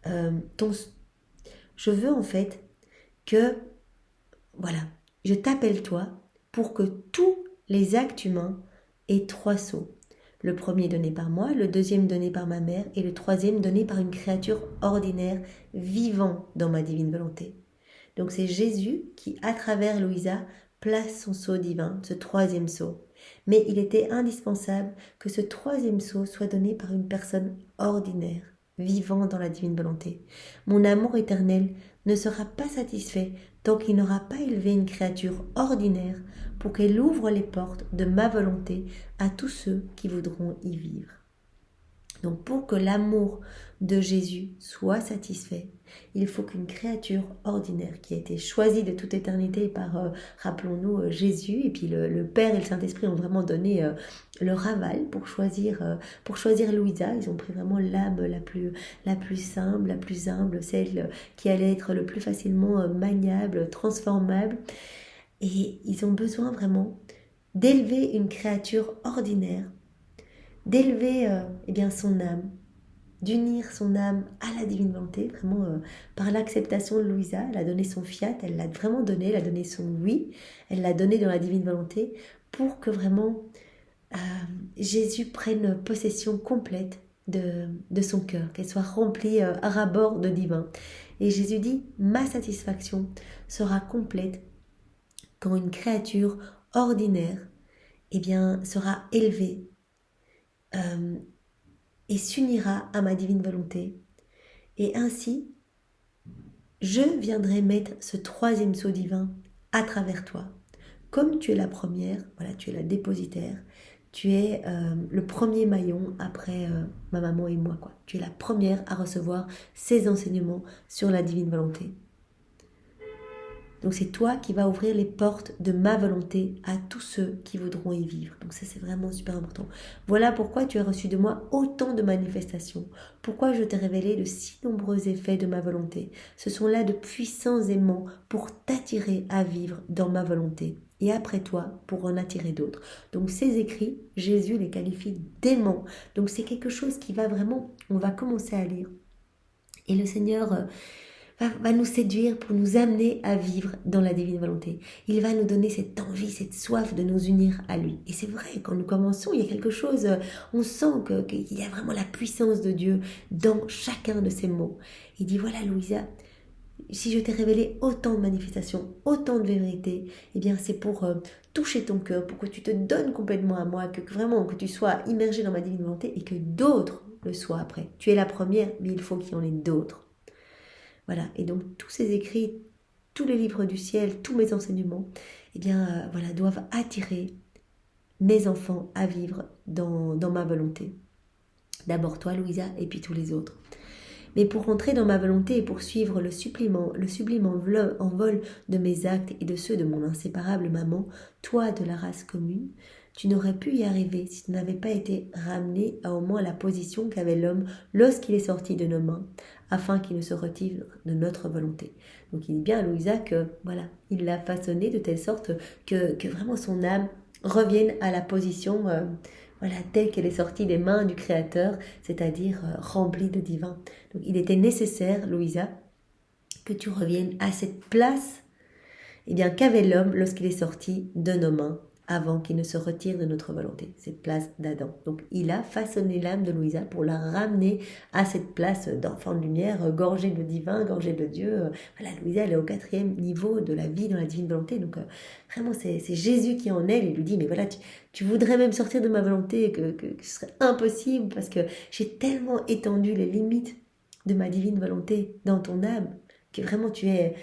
Je veux en fait que, voilà, je t'appelle toi pour que tous les actes humains aient trois sceaux. Le premier donné par moi, le deuxième donné par ma mère et le troisième donné par une créature ordinaire vivant dans ma divine volonté. Donc c'est Jésus qui, à travers Louisa, place son sceau divin, ce troisième sceau. Mais il était indispensable que ce troisième sceau soit donné par une personne ordinaire, vivant dans la divine volonté. Mon amour éternel ne sera pas satisfait tant qu'il n'aura pas élevé une créature ordinaire pour qu'elle ouvre les portes de ma volonté à tous ceux qui voudront y vivre. Donc pour que l'amour de Jésus soit satisfait, il faut qu'une créature ordinaire qui a été choisie de toute éternité par, rappelons-nous, Jésus, et puis le Père et le Saint-Esprit ont vraiment donné leur aval pour choisir Louisa. Ils ont pris vraiment l'âme la plus simple, la plus humble, celle qui allait être le plus facilement maniable, transformable. Et ils ont besoin vraiment d'élever une créature ordinaire, d'élever son âme, d'unir son âme à la divine volonté, vraiment par l'acceptation de Louisa. Elle a donné son fiat, elle l'a vraiment donné, elle a donné son oui, elle l'a donné dans la divine volonté pour que vraiment Jésus prenne possession complète de son cœur, qu'elle soit remplie à ras-bord de divin. Et Jésus dit, ma satisfaction sera complète quand une créature ordinaire sera élevée et s'unira à ma divine volonté. Et ainsi, je viendrai mettre ce troisième sceau divin à travers toi. Comme tu es la première, voilà, tu es la dépositaire, tu es le premier maillon après ma maman et moi, quoi. Tu es la première à recevoir ces enseignements sur la divine volonté. Donc c'est toi qui vas ouvrir les portes de ma volonté à tous ceux qui voudront y vivre. Donc ça c'est vraiment super important. Voilà pourquoi tu as reçu de moi autant de manifestations. Pourquoi je t'ai révélé de si nombreux effets de ma volonté. Ce sont là de puissants aimants pour t'attirer à vivre dans ma volonté. Et après toi, pour en attirer d'autres. Donc ces écrits, Jésus les qualifie d'aimants. Donc c'est quelque chose qui va vraiment, on va commencer à lire. Et le Seigneur va nous séduire pour nous amener à vivre dans la divine volonté. Il va nous donner cette envie, cette soif de nous unir à lui. Et c'est vrai, quand nous commençons, il y a quelque chose, on sent qu'il y a vraiment la puissance de Dieu dans chacun de ces mots. Il dit, voilà Louisa, si je t'ai révélé autant de manifestations, autant de vérités, eh bien c'est pour toucher ton cœur, pour que tu te donnes complètement à moi, que vraiment que tu sois immergé dans ma divine volonté et que d'autres le soient après. Tu es la première, mais il faut qu'il y en ait d'autres. Voilà, et donc tous ces écrits, tous les livres du ciel, tous mes enseignements, eh bien voilà, doivent attirer mes enfants à vivre dans ma volonté. D'abord toi, Louisa, et puis tous les autres. Mais pour rentrer dans ma volonté et pour suivre le sublime envol de mes actes et de ceux de mon inséparable maman, toi de la race commune, tu n'aurais pu y arriver si tu n'avais pas été ramené à au moins la position qu'avait l'homme lorsqu'il est sorti de nos mains, afin qu'il ne se retire de notre volonté. Donc il dit bien à Louisa que voilà, il l'a façonné de telle sorte que vraiment son âme revienne à la position voilà, telle qu'elle est sortie des mains du Créateur, c'est-à-dire remplie de divin. Donc il était nécessaire, Louisa, que tu reviennes à cette place qu'avait l'homme lorsqu'il est sorti de nos mains, avant qu'il ne se retire de notre volonté, cette place d'Adam. Donc il a façonné l'âme de Louisa pour la ramener à cette place d'enfant de lumière, gorgée de divin, gorgée de Dieu. Voilà, Louisa, elle est au 4e niveau de la vie dans la divine volonté. Donc vraiment, c'est Jésus qui est en elle. Il lui dit, mais voilà, tu voudrais même sortir de ma volonté, que ce serait impossible parce que j'ai tellement étendu les limites de ma divine volonté dans ton âme, que vraiment tu es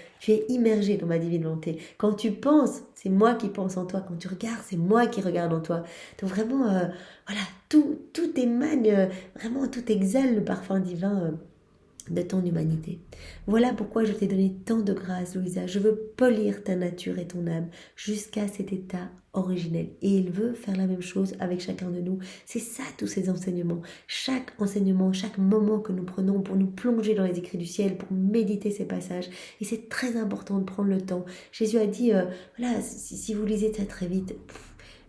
immergé dans ma divine volonté. Quand tu penses, c'est moi qui pense en toi. Quand tu regardes, c'est moi qui regarde en toi. Donc vraiment, voilà, tout émane, vraiment tout exhale le parfum divin de ton humanité. Voilà pourquoi je t'ai donné tant de grâce, Louisa. Je veux polir ta nature et ton âme jusqu'à cet état originel. Et il veut faire la même chose avec chacun de nous. C'est ça, tous ces enseignements. Chaque enseignement, chaque moment que nous prenons pour nous plonger dans les écrits du ciel, pour méditer ces passages. Et c'est très important de prendre le temps. Jésus a dit, voilà, si vous lisez ça très vite,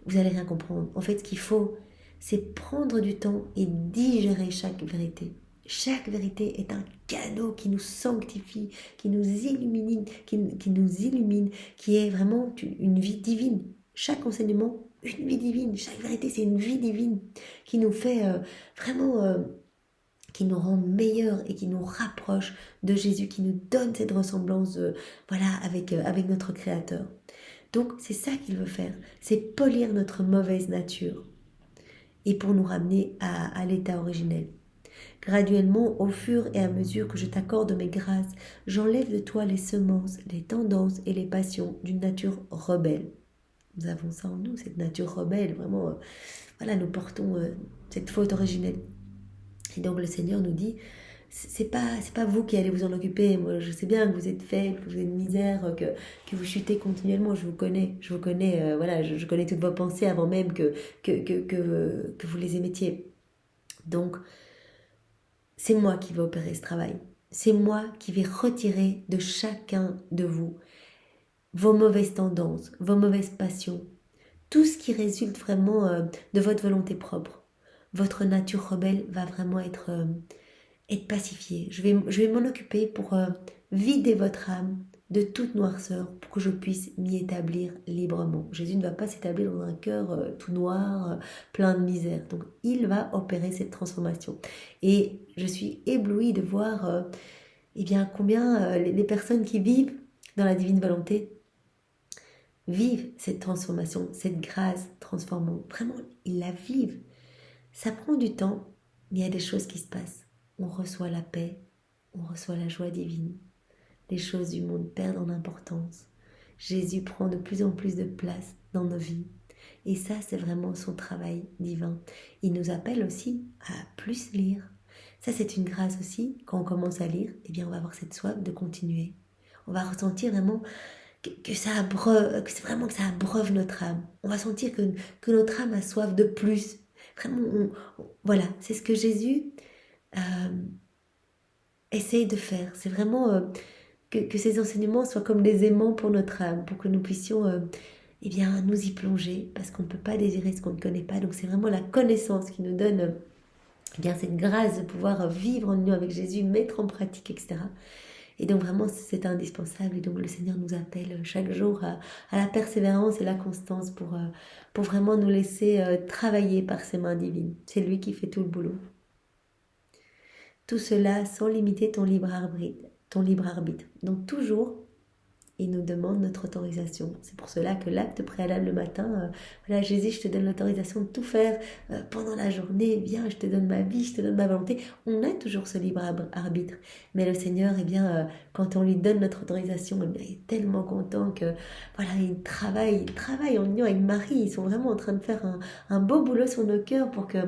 vous allez rien comprendre. En fait, ce qu'il faut, c'est prendre du temps et digérer chaque vérité. Chaque vérité est un cadeau qui nous sanctifie, qui nous illumine, qui est vraiment une vie divine. Chaque enseignement, une vie divine. Chaque vérité, c'est une vie divine qui nous fait vraiment, qui nous rend meilleurs et qui nous rapproche de Jésus, qui nous donne cette ressemblance, voilà, avec notre Créateur. Donc, c'est ça qu'il veut faire, c'est polir notre mauvaise nature et pour nous ramener à l'état originel. Graduellement, au fur et à mesure que je t'accorde mes grâces, j'enlève de toi les semences, les tendances et les passions d'une nature rebelle. Nous avons ça en nous, cette nature rebelle, vraiment, voilà, nous portons cette faute originelle. Et donc le Seigneur nous dit, c'est pas vous qui allez vous en occuper. Moi, je sais bien que vous êtes faible, que vous êtes misère, que vous chutez continuellement. Je vous connais, voilà, je connais toutes vos pensées avant même que vous les émettiez. Donc, c'est moi qui vais opérer ce travail. C'est moi qui vais retirer de chacun de vous vos mauvaises tendances, vos mauvaises passions, tout ce qui résulte vraiment de votre volonté propre. Votre nature rebelle va vraiment être pacifiée. Je vais m'en occuper pour vider votre âme de toute noirceur pour que je puisse m'y établir librement. Jésus ne va pas s'établir dans un cœur tout noir, plein de misère. Donc il va opérer cette transformation. Et je suis éblouie de voir combien les personnes qui vivent dans la divine volonté vivent cette transformation, cette grâce transformante. Vraiment, ils la vivent. Ça prend du temps, mais il y a des choses qui se passent. On reçoit la paix, on reçoit la joie divine. Les choses du monde perdent en importance. Jésus prend de plus en plus de place dans nos vies. Et ça, c'est vraiment son travail divin. Il nous appelle aussi à plus lire. Ça, c'est une grâce aussi. Quand on commence à lire, on va avoir cette soif de continuer. On va ressentir vraiment que ça abreuve notre âme. On va sentir que notre âme a soif de plus. Vraiment, voilà, c'est ce que Jésus essaye de faire. C'est vraiment que ces enseignements soient comme des aimants pour notre âme, pour que nous puissions nous y plonger, parce qu'on ne peut pas désirer ce qu'on ne connaît pas. Donc c'est vraiment la connaissance qui nous donne cette grâce de pouvoir vivre en union avec Jésus, mettre en pratique, etc. Et donc vraiment c'est indispensable. Et donc le Seigneur nous appelle chaque jour à la persévérance et la constance pour vraiment nous laisser travailler par ses mains divines. C'est lui qui fait tout le boulot. Tout cela sans limiter ton libre ton libre arbitre. Donc toujours, il nous demande notre autorisation. C'est pour cela que l'acte préalable le matin, voilà, Jésus, je te donne l'autorisation de tout faire pendant la journée, viens, je te donne ma vie, je te donne ma volonté. On a toujours ce libre arbitre. Mais le Seigneur, quand on lui donne notre autorisation, il est tellement content que, voilà, il travaille en union avec Marie. Ils sont vraiment en train de faire un beau boulot sur nos cœurs pour que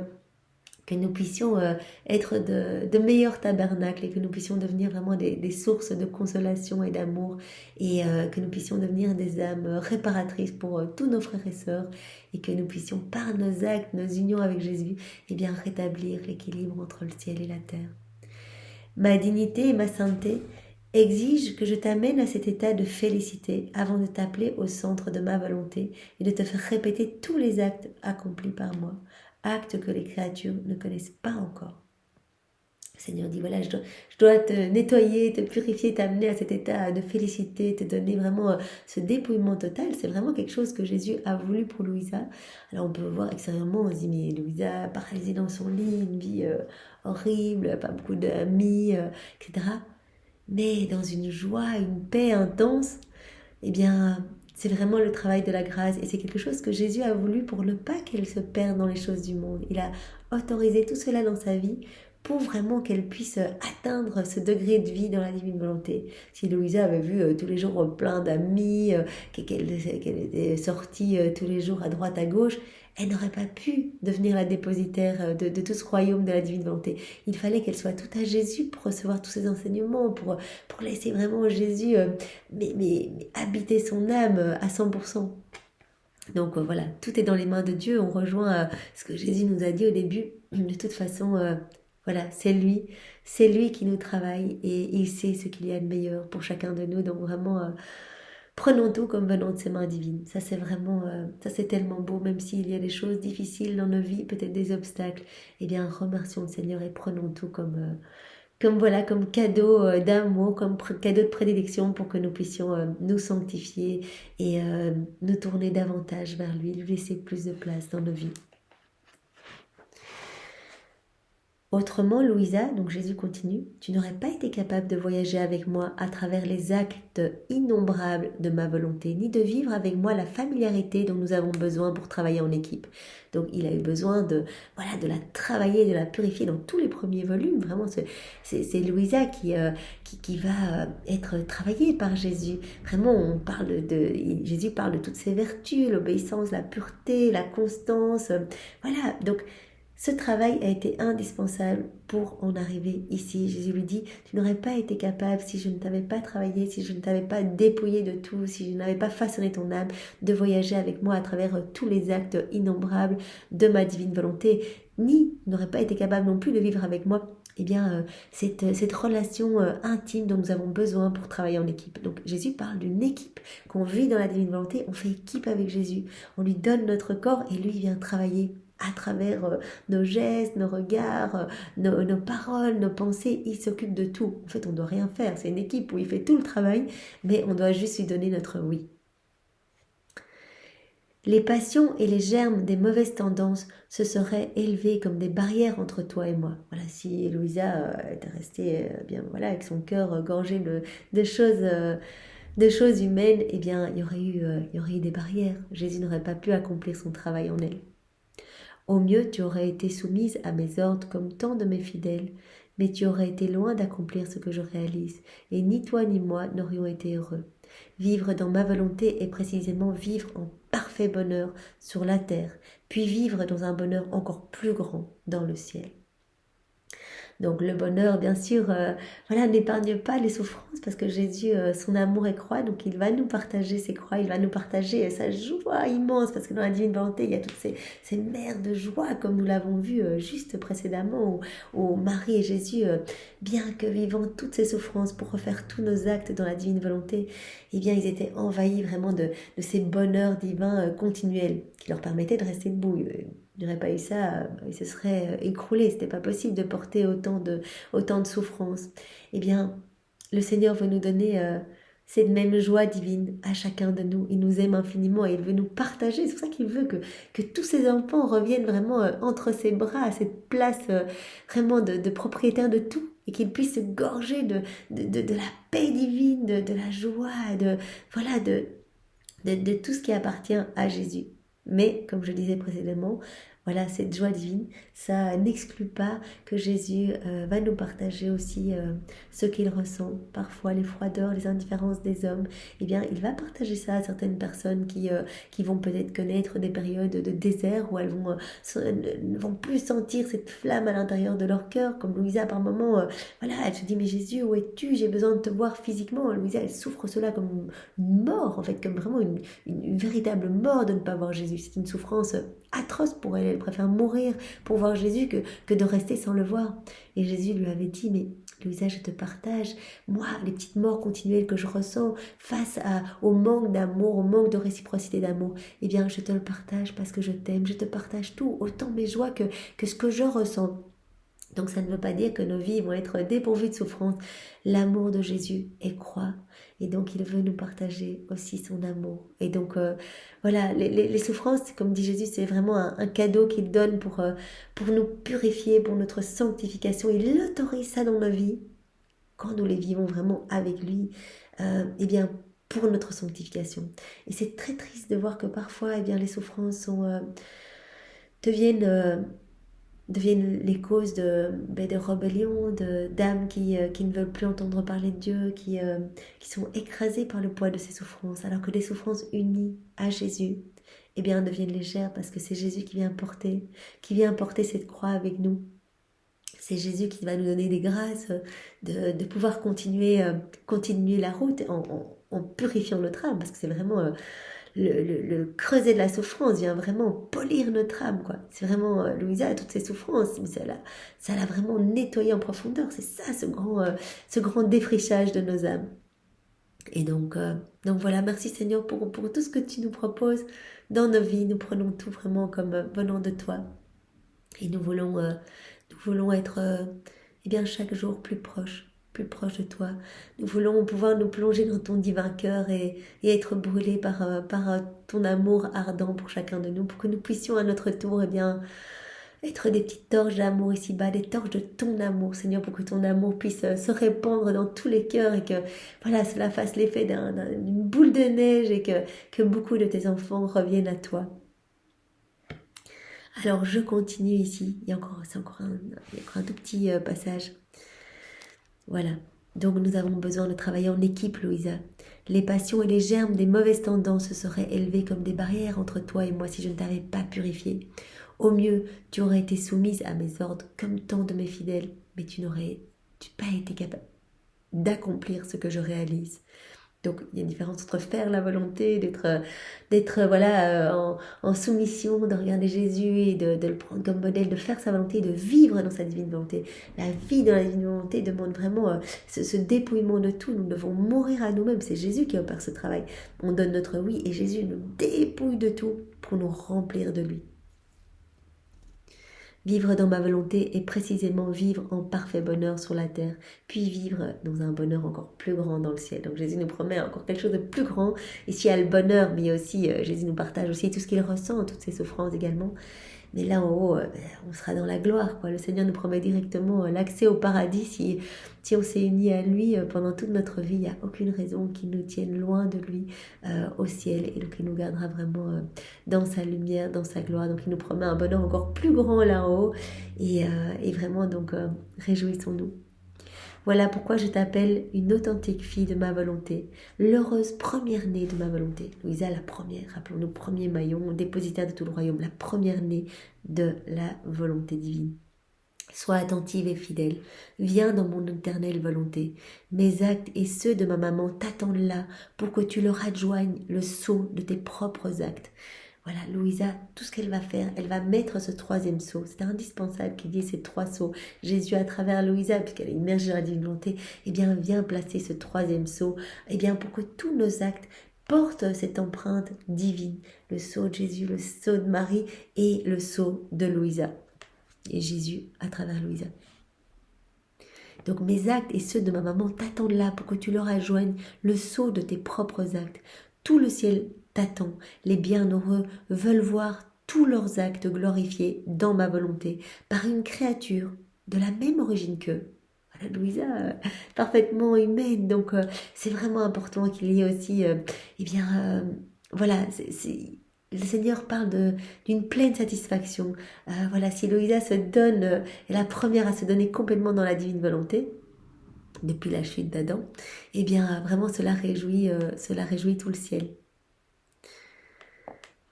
nous puissions être de meilleurs tabernacles et que nous puissions devenir vraiment des sources de consolation et d'amour et que nous puissions devenir des âmes réparatrices pour tous nos frères et sœurs et que nous puissions par nos actes, nos unions avec Jésus, rétablir l'équilibre entre le ciel et la terre. Ma dignité et ma sainteté exigent que je t'amène à cet état de félicité avant de t'appeler au centre de ma volonté et de te faire répéter tous les actes accomplis par moi. Actes que les créatures ne connaissent pas encore. Le Seigneur dit, voilà, je dois te nettoyer, te purifier, t'amener à cet état de félicité, te donner vraiment ce dépouillement total. C'est vraiment quelque chose que Jésus a voulu pour Louisa. Alors on peut voir extérieurement, on se dit, mais Louisa, paralysée dans son lit, une vie horrible, pas beaucoup d'amis, etc. Mais dans une joie, une paix intense, c'est vraiment le travail de la grâce et c'est quelque chose que Jésus a voulu pour ne pas qu'elle se perde dans les choses du monde. Il a autorisé tout cela dans sa vie pour vraiment qu'elle puisse atteindre ce degré de vie dans la divine volonté. Si Louisa avait vu tous les jours plein d'amis, qu'elle était sortie tous les jours à droite à gauche, elle n'aurait pas pu devenir la dépositaire de tout ce royaume de la divine volonté. Il fallait qu'elle soit toute à Jésus pour recevoir tous ses enseignements, pour laisser vraiment Jésus habiter son âme à 100%. Donc voilà, tout est dans les mains de Dieu. On rejoint ce que Jésus nous a dit au début. De toute façon, voilà, c'est lui qui nous travaille et il sait ce qu'il y a de meilleur pour chacun de nous. Donc vraiment, prenons tout comme venant de ses mains divines. Ça c'est vraiment, ça c'est tellement beau, même s'il y a des choses difficiles dans nos vies, peut-être des obstacles. Remercions le Seigneur et prenons tout comme cadeau d'amour, comme cadeau de prédilection pour que nous puissions nous sanctifier et nous tourner davantage vers lui, lui laisser plus de place dans nos vies. Autrement, Louisa, donc Jésus continue, tu n'aurais pas été capable de voyager avec moi à travers les actes innombrables de ma volonté, ni de vivre avec moi la familiarité dont nous avons besoin pour travailler en équipe. Donc il a eu besoin de la travailler, de la purifier dans tous les premiers volumes. Vraiment, c'est Louisa qui va être travaillée par Jésus. Vraiment, Jésus parle de toutes ses vertus, l'obéissance, la pureté, la constance. Voilà, donc ce travail a été indispensable pour en arriver ici. Jésus lui dit, tu n'aurais pas été capable si je ne t'avais pas travaillé, si je ne t'avais pas dépouillé de tout, si je n'avais pas façonné ton âme, de voyager avec moi à travers tous les actes innombrables de ma divine volonté, ni n'aurais pas été capable non plus de vivre avec moi cette relation intime dont nous avons besoin pour travailler en équipe. Donc Jésus parle d'une équipe qu'on vit dans la divine volonté, on fait équipe avec Jésus, on lui donne notre corps et lui vient travailler à travers nos gestes, nos regards, nos paroles, nos pensées, il s'occupe de tout. En fait, on ne doit rien faire. C'est une équipe où il fait tout le travail, mais on doit juste lui donner notre oui. Les passions et les germes des mauvaises tendances se seraient élevés comme des barrières entre toi et moi. Voilà, si Louisa était restée avec son cœur gorgé de choses humaines, il y aurait eu des barrières. Jésus n'aurait pas pu accomplir son travail en elle. Au mieux, tu aurais été soumise à mes ordres comme tant de mes fidèles, mais tu aurais été loin d'accomplir ce que je réalise, et ni toi ni moi n'aurions été heureux. Vivre dans ma volonté est précisément vivre en parfait bonheur sur la terre, puis vivre dans un bonheur encore plus grand dans le ciel. Donc le bonheur, bien sûr, n'épargne pas les souffrances parce que Jésus, son amour est croix, donc il va nous partager ses croix, il va nous partager sa joie immense parce que dans la divine volonté, il y a toutes ces mers de joie comme nous l'avons vu juste précédemment où Marie et Jésus, bien que vivant toutes ces souffrances pour refaire tous nos actes dans la divine volonté, ils étaient envahis vraiment de ces bonheurs divins continuels qui leur permettaient de rester debout. Il n'aurait pas eu ça, il se serait écroulé. C'était pas possible de porter autant de souffrances. Le Seigneur veut nous donner cette même joie divine à chacun de nous. Il nous aime infiniment et il veut nous partager. C'est pour ça qu'il veut que tous ses enfants reviennent vraiment entre ses bras, à cette place vraiment de propriétaire de tout. et qu'ils puissent se gorger de la paix divine, de la joie, voilà, de tout ce qui appartient à Jésus. Mais, comme je disais précédemment, voilà, cette joie divine, ça n'exclut pas que Jésus va nous partager aussi ce qu'il ressent, parfois les froideurs, les indifférences des hommes. Eh bien, il va partager ça à certaines personnes qui vont peut-être connaître des périodes de désert où elles ne vont plus sentir cette flamme à l'intérieur de leur cœur, comme Louisa par moment, voilà, elle se dit mais Jésus, où es-tu? J'ai besoin de te voir physiquement. Louisa, elle souffre cela comme une mort, en fait, comme vraiment une véritable mort de ne pas voir Jésus. C'est une souffrance atroce pour elle. Elle préfère mourir pour voir Jésus que de rester sans le voir. Et Jésus lui avait dit, mais Louisa, je te partage, moi, les petites morts continuelles que je ressens face au manque d'amour, au manque de réciprocité d'amour, eh bien, je te le partage parce que je t'aime. Je te partage tout, autant mes joies que ce que je ressens. Donc ça ne veut pas dire que nos vies vont être dépourvues de souffrance. L'amour de Jésus est croix. Et donc il veut nous partager aussi son amour. Et donc voilà, les souffrances, comme dit Jésus, c'est vraiment un cadeau qu'il donne pour nous purifier, pour notre sanctification. Il autorise ça dans nos vies, quand nous les vivons vraiment avec lui, eh bien pour notre sanctification. Et c'est très triste de voir que parfois eh bien, les souffrances deviennent les causes de rébellion, d'âmes qui ne veulent plus entendre parler de Dieu, qui sont écrasées par le poids de ces souffrances, alors que les souffrances unies à Jésus, eh bien, deviennent légères parce que c'est Jésus qui vient porter cette croix avec nous. C'est Jésus qui va nous donner des grâces de pouvoir continuer la route en purifiant notre âme, parce que c'est vraiment... le creuset de la souffrance vient vraiment polir notre âme, quoi. C'est vraiment, Louisa a toutes ses souffrances, mais ça l'a vraiment nettoyé en profondeur. C'est ça, ce grand défrichage de nos âmes. Et donc voilà, merci Seigneur pour tout ce que tu nous proposes dans nos vies. Nous prenons tout vraiment comme venant de toi. Et nous voulons être eh bien, chaque jour plus proche de toi. Nous voulons pouvoir nous plonger dans ton divin cœur et être brûlés par ton amour ardent pour chacun de nous, pour que nous puissions à notre tour eh bien, être des petites torches d'amour ici-bas, des torches de ton amour, Seigneur, pour que ton amour puisse se répandre dans tous les cœurs et que voilà, cela fasse l'effet d'une boule de neige et que beaucoup de tes enfants reviennent à toi. Alors je continue ici, il y a encore un tout petit passage. Voilà, donc nous avons besoin de travailler en équipe, Louisa. Les passions et les germes des mauvaises tendances se seraient élevés comme des barrières entre toi et moi si je ne t'avais pas purifiée. Au mieux, tu aurais été soumise à mes ordres comme tant de mes fidèles, mais tu n'aurais pas été capable d'accomplir ce que je réalise. Donc il y a une différence entre faire la volonté, d'être voilà, en soumission, de regarder Jésus et de le prendre comme modèle, de faire sa volonté, de vivre dans sa divine volonté. La vie dans la divine volonté demande vraiment ce dépouillement de tout. Nous devons mourir à nous-mêmes. C'est Jésus qui opère ce travail. On donne notre oui et Jésus nous dépouille de tout pour nous remplir de lui. Vivre dans ma volonté est précisément vivre en parfait bonheur sur la terre, puis vivre dans un bonheur encore plus grand dans le ciel. Donc Jésus nous promet encore quelque chose de plus grand. Ici, il y a le bonheur, mais aussi Jésus nous partage aussi tout ce qu'il ressent, toutes ses souffrances également. Mais là en haut, on sera dans la gloire, quoi. Le Seigneur nous promet directement l'accès au paradis si on s'est unis à lui pendant toute notre vie. Il n'y a aucune raison qu'il nous tienne loin de lui au ciel. Et donc il nous gardera vraiment dans sa lumière, dans sa gloire. Donc il nous promet un bonheur encore plus grand là-haut. Et vraiment, donc, réjouissons-nous. Voilà pourquoi je t'appelle une authentique fille de ma volonté, l'heureuse première-née de ma volonté. Louisa, la première, rappelons-nous, premier maillon, dépositaire de tout le royaume, la première-née de la volonté divine. Sois attentive et fidèle, viens dans mon éternelle volonté. Mes actes et ceux de ma maman t'attendent là pour que tu leur adjoignes le sceau de tes propres actes. Voilà, Louisa, tout ce qu'elle va faire, elle va mettre ce troisième sceau. C'est indispensable qu'il y ait ces trois sceaux. Jésus, à travers Louisa, puisqu'elle est immergée dans la divine volonté, eh bien, vient placer ce troisième sceau, eh bien, pour que tous nos actes portent cette empreinte divine. Le sceau de Jésus, le sceau de Marie et le sceau de Louisa. Et Jésus, à travers Louisa. Donc mes actes et ceux de ma maman t'attendent là pour que tu leur adjoignes le sceau de tes propres actes. Tout le ciel t'attend. Les bienheureux veulent voir tous leurs actes glorifiés dans ma volonté par une créature de la même origine qu'eux. voilà, Louisa, parfaitement humaine. Donc, c'est vraiment important qu'il y ait aussi, voilà, le Seigneur parle d'une pleine satisfaction. Voilà, si Louisa se donne, est la première à se donner complètement dans la divine volonté, depuis la chute d'Adam, eh bien, vraiment, cela réjouit tout le ciel.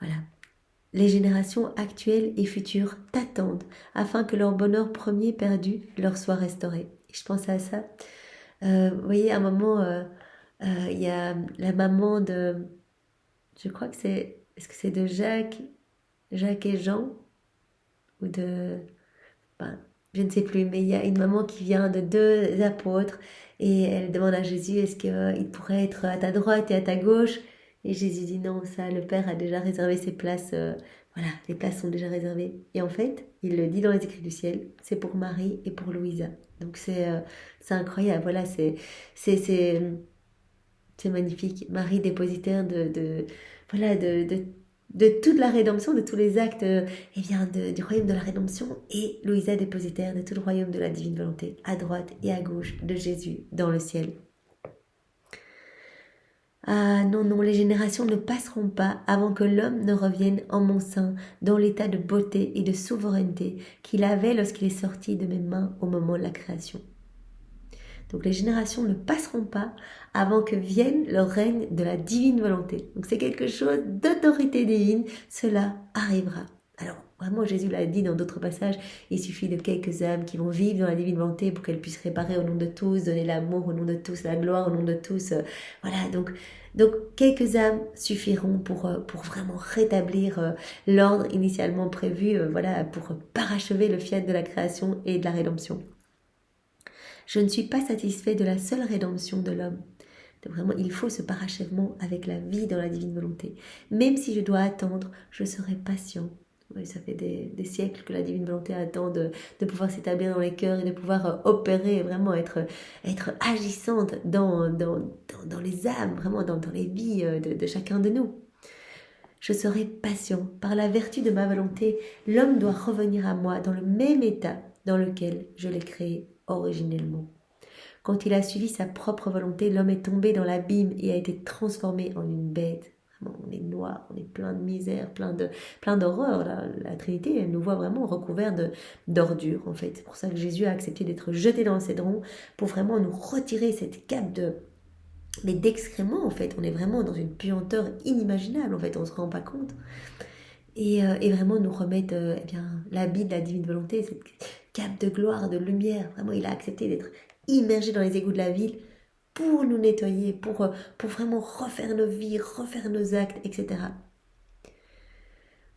Voilà. Les générations actuelles et futures t'attendent afin que leur bonheur premier perdu leur soit restauré. Et je pense à ça. Vous voyez, à un moment, il y a la maman de... Je crois que c'est... Est-ce que c'est de Jacques et Jean? Ou de... Ben, je ne sais plus, mais il y a une maman qui vient de deux apôtres et elle demande à Jésus, est-ce qu'il pourrait être à ta droite et à ta gauche? Et Jésus dit non, ça, le Père a déjà réservé ses places. Voilà, les places sont déjà réservées. Et en fait, il le dit dans les écrits du ciel, c'est pour Marie et pour Louisa. Donc c'est incroyable, voilà, c'est magnifique. Marie dépositaire voilà, de toute la rédemption, de tous les actes du royaume de la rédemption, et Louisa dépositaire de tout le royaume de la divine volonté, à droite et à gauche de Jésus dans le ciel. Ah non, non, les générations ne passeront pas avant que l'homme ne revienne en mon sein dans l'état de beauté et de souveraineté qu'il avait lorsqu'il est sorti de mes mains au moment de la création. Donc les générations ne passeront pas avant que vienne le règne de la divine volonté. Donc c'est quelque chose d'autorité divine, cela arrivera. Alors vraiment Jésus l'a dit dans d'autres passages, il suffit de quelques âmes qui vont vivre dans la divine volonté pour qu'elles puissent réparer au nom de tous, donner l'amour au nom de tous, la gloire au nom de tous. Voilà, donc quelques âmes suffiront pour vraiment rétablir l'ordre initialement prévu, voilà, pour parachever le fiat de la création et de la rédemption. Je ne suis pas satisfait de la seule rédemption de l'homme. Donc vraiment, il faut ce parachèvement avec la vie dans la divine volonté. Même si je dois attendre, je serai patient. Oui, ça fait des siècles que la divine volonté attend de pouvoir s'établir dans les cœurs et de pouvoir opérer, vraiment être agissante dans les âmes, vraiment dans les vies de chacun de nous. Je serai patient. Par la vertu de ma volonté, l'homme doit revenir à moi dans le même état dans lequel je l'ai créé originellement. Quand il a suivi sa propre volonté, l'homme est tombé dans l'abîme et a été transformé en une bête. Vraiment, on est noir, on est plein de misère, plein d'horreur. La Trinité, elle nous voit vraiment recouverts d'ordures, en fait. C'est pour ça que Jésus a accepté d'être jeté dans le cédron pour vraiment nous retirer cette cape d'excréments, en fait. On est vraiment dans une puanteur inimaginable, en fait, on ne se rend pas compte. Et vraiment nous remettre l'habit de la divine volonté, cette cape de gloire, de lumière. Vraiment, il a accepté d'être immergé dans les égouts de la ville pour nous nettoyer, pour vraiment refaire nos vies, refaire nos actes, etc.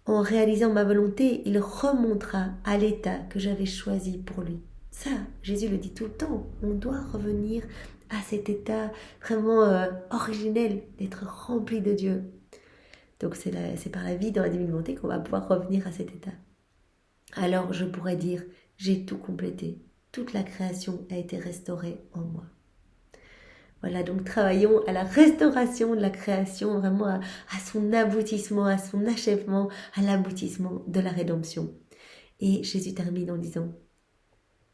En réalisant ma volonté, il remontera à l'état que j'avais choisi pour lui. Ça, Jésus le dit tout le temps. On doit revenir à cet état vraiment originel, d'être rempli de Dieu. Donc c'est par la vie dans la divine volonté qu'on va pouvoir revenir à cet état. Alors je pourrais dire, j'ai tout complété. Toute la création a été restaurée en moi. Voilà, donc travaillons à la restauration de la création, vraiment à son aboutissement, à son achèvement, à l'aboutissement de la rédemption. Et Jésus termine en disant,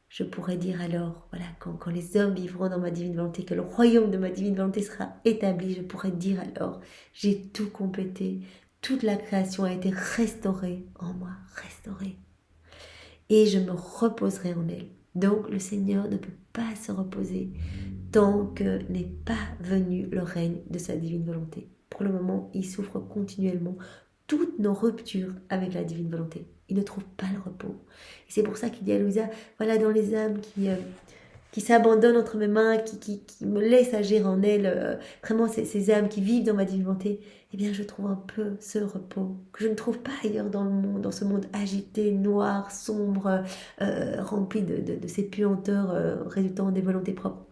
je pourrais dire alors, voilà, quand les hommes vivront dans ma divine volonté, que le royaume de ma divine volonté sera établi, je pourrais dire alors, j'ai tout complété, toute la création a été restaurée en moi, restaurée. Et je me reposerai en elle. Donc le Seigneur ne peut pas se reposer tant que n'est pas venu le règne de sa divine volonté. Pour le moment, il souffre continuellement toutes nos ruptures avec la divine volonté. Il ne trouve pas le repos. Et c'est pour ça qu'il dit à Louisa, voilà, dans les âmes qui s'abandonnent entre mes mains, qui me laissent agir en elles, vraiment ces âmes qui vivent dans ma divine volonté, eh bien je trouve un peu ce repos que je ne trouve pas ailleurs dans le monde, dans ce monde agité, noir, sombre, rempli de ces puanteurs résultant des volontés propres.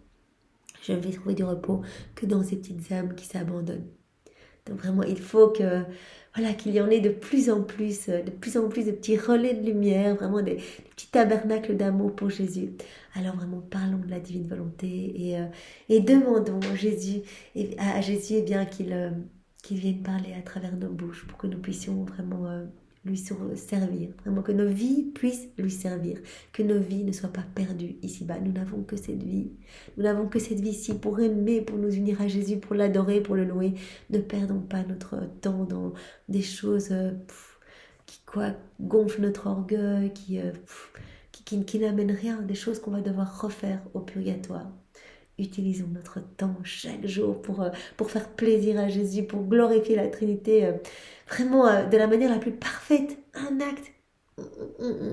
Je ne vais trouver du repos que dans ces petites âmes qui s'abandonnent. Donc vraiment, il faut qu'il y en ait de plus en plus de petits relais de lumière, vraiment des petits tabernacles d'amour pour Jésus. Alors vraiment, parlons de la divine volonté et demandons à Jésus qu'il vienne parler à travers nos bouches pour que nous puissions vraiment lui servir, vraiment que nos vies puissent lui servir, que nos vies ne soient pas perdues ici-bas. Nous n'avons que cette vie, nous n'avons que cette vie-ci pour aimer, pour nous unir à Jésus, pour l'adorer, pour le louer. Ne perdons pas notre temps dans des choses qui gonflent notre orgueil, qui n'amènent rien, des choses qu'on va devoir refaire au purgatoire. Utilisons notre temps chaque jour pour faire plaisir à Jésus, pour glorifier la Trinité, vraiment de la manière la plus parfaite. Un acte,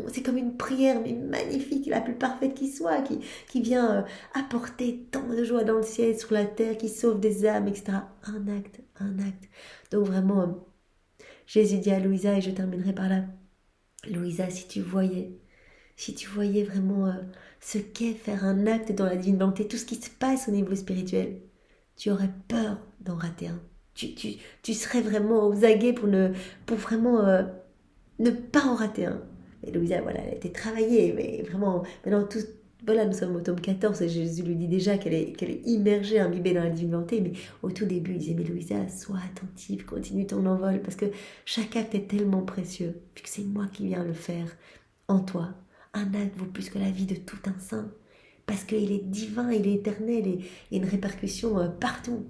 c'est comme une prière, mais magnifique, la plus parfaite qui soit, qui vient apporter tant de joie dans le ciel, sur la terre, qui sauve des âmes, etc. Un acte, un acte. Donc vraiment, Jésus dit à Louisa, et je terminerai par là, Louisa, si tu voyais vraiment ce qu'est faire un acte dans la divine volonté, tout ce qui se passe au niveau spirituel, tu aurais peur d'en rater un. Tu serais vraiment aux aguets pour vraiment ne pas en rater un. Et Louisa, voilà, elle a été travaillée, mais vraiment, maintenant, voilà, nous sommes au tome 14, et Jésus lui dit déjà qu'elle est immergée, imbibée dans la divine volonté, mais au tout début, il disait, mais Louisa, sois attentive, continue ton envol, parce que chaque acte est tellement précieux, puisque c'est moi qui viens le faire en toi. Un acte vaut plus que la vie de tout un saint, parce qu'il est divin, il est éternel, et il y a une répercussion partout.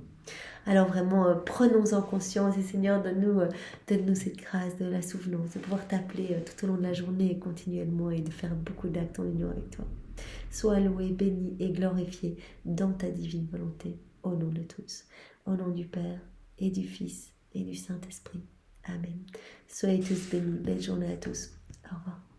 Alors vraiment, prenons-en conscience, et Seigneur, donne-nous cette grâce de la souvenance, de pouvoir t'appeler tout au long de la journée et continuellement, et de faire beaucoup d'actes en union avec toi. Sois loué, béni et glorifié dans ta divine volonté, au nom de tous, au nom du Père et du Fils et du Saint-Esprit. Amen. Soyez tous bénis, belle journée à tous. Au revoir.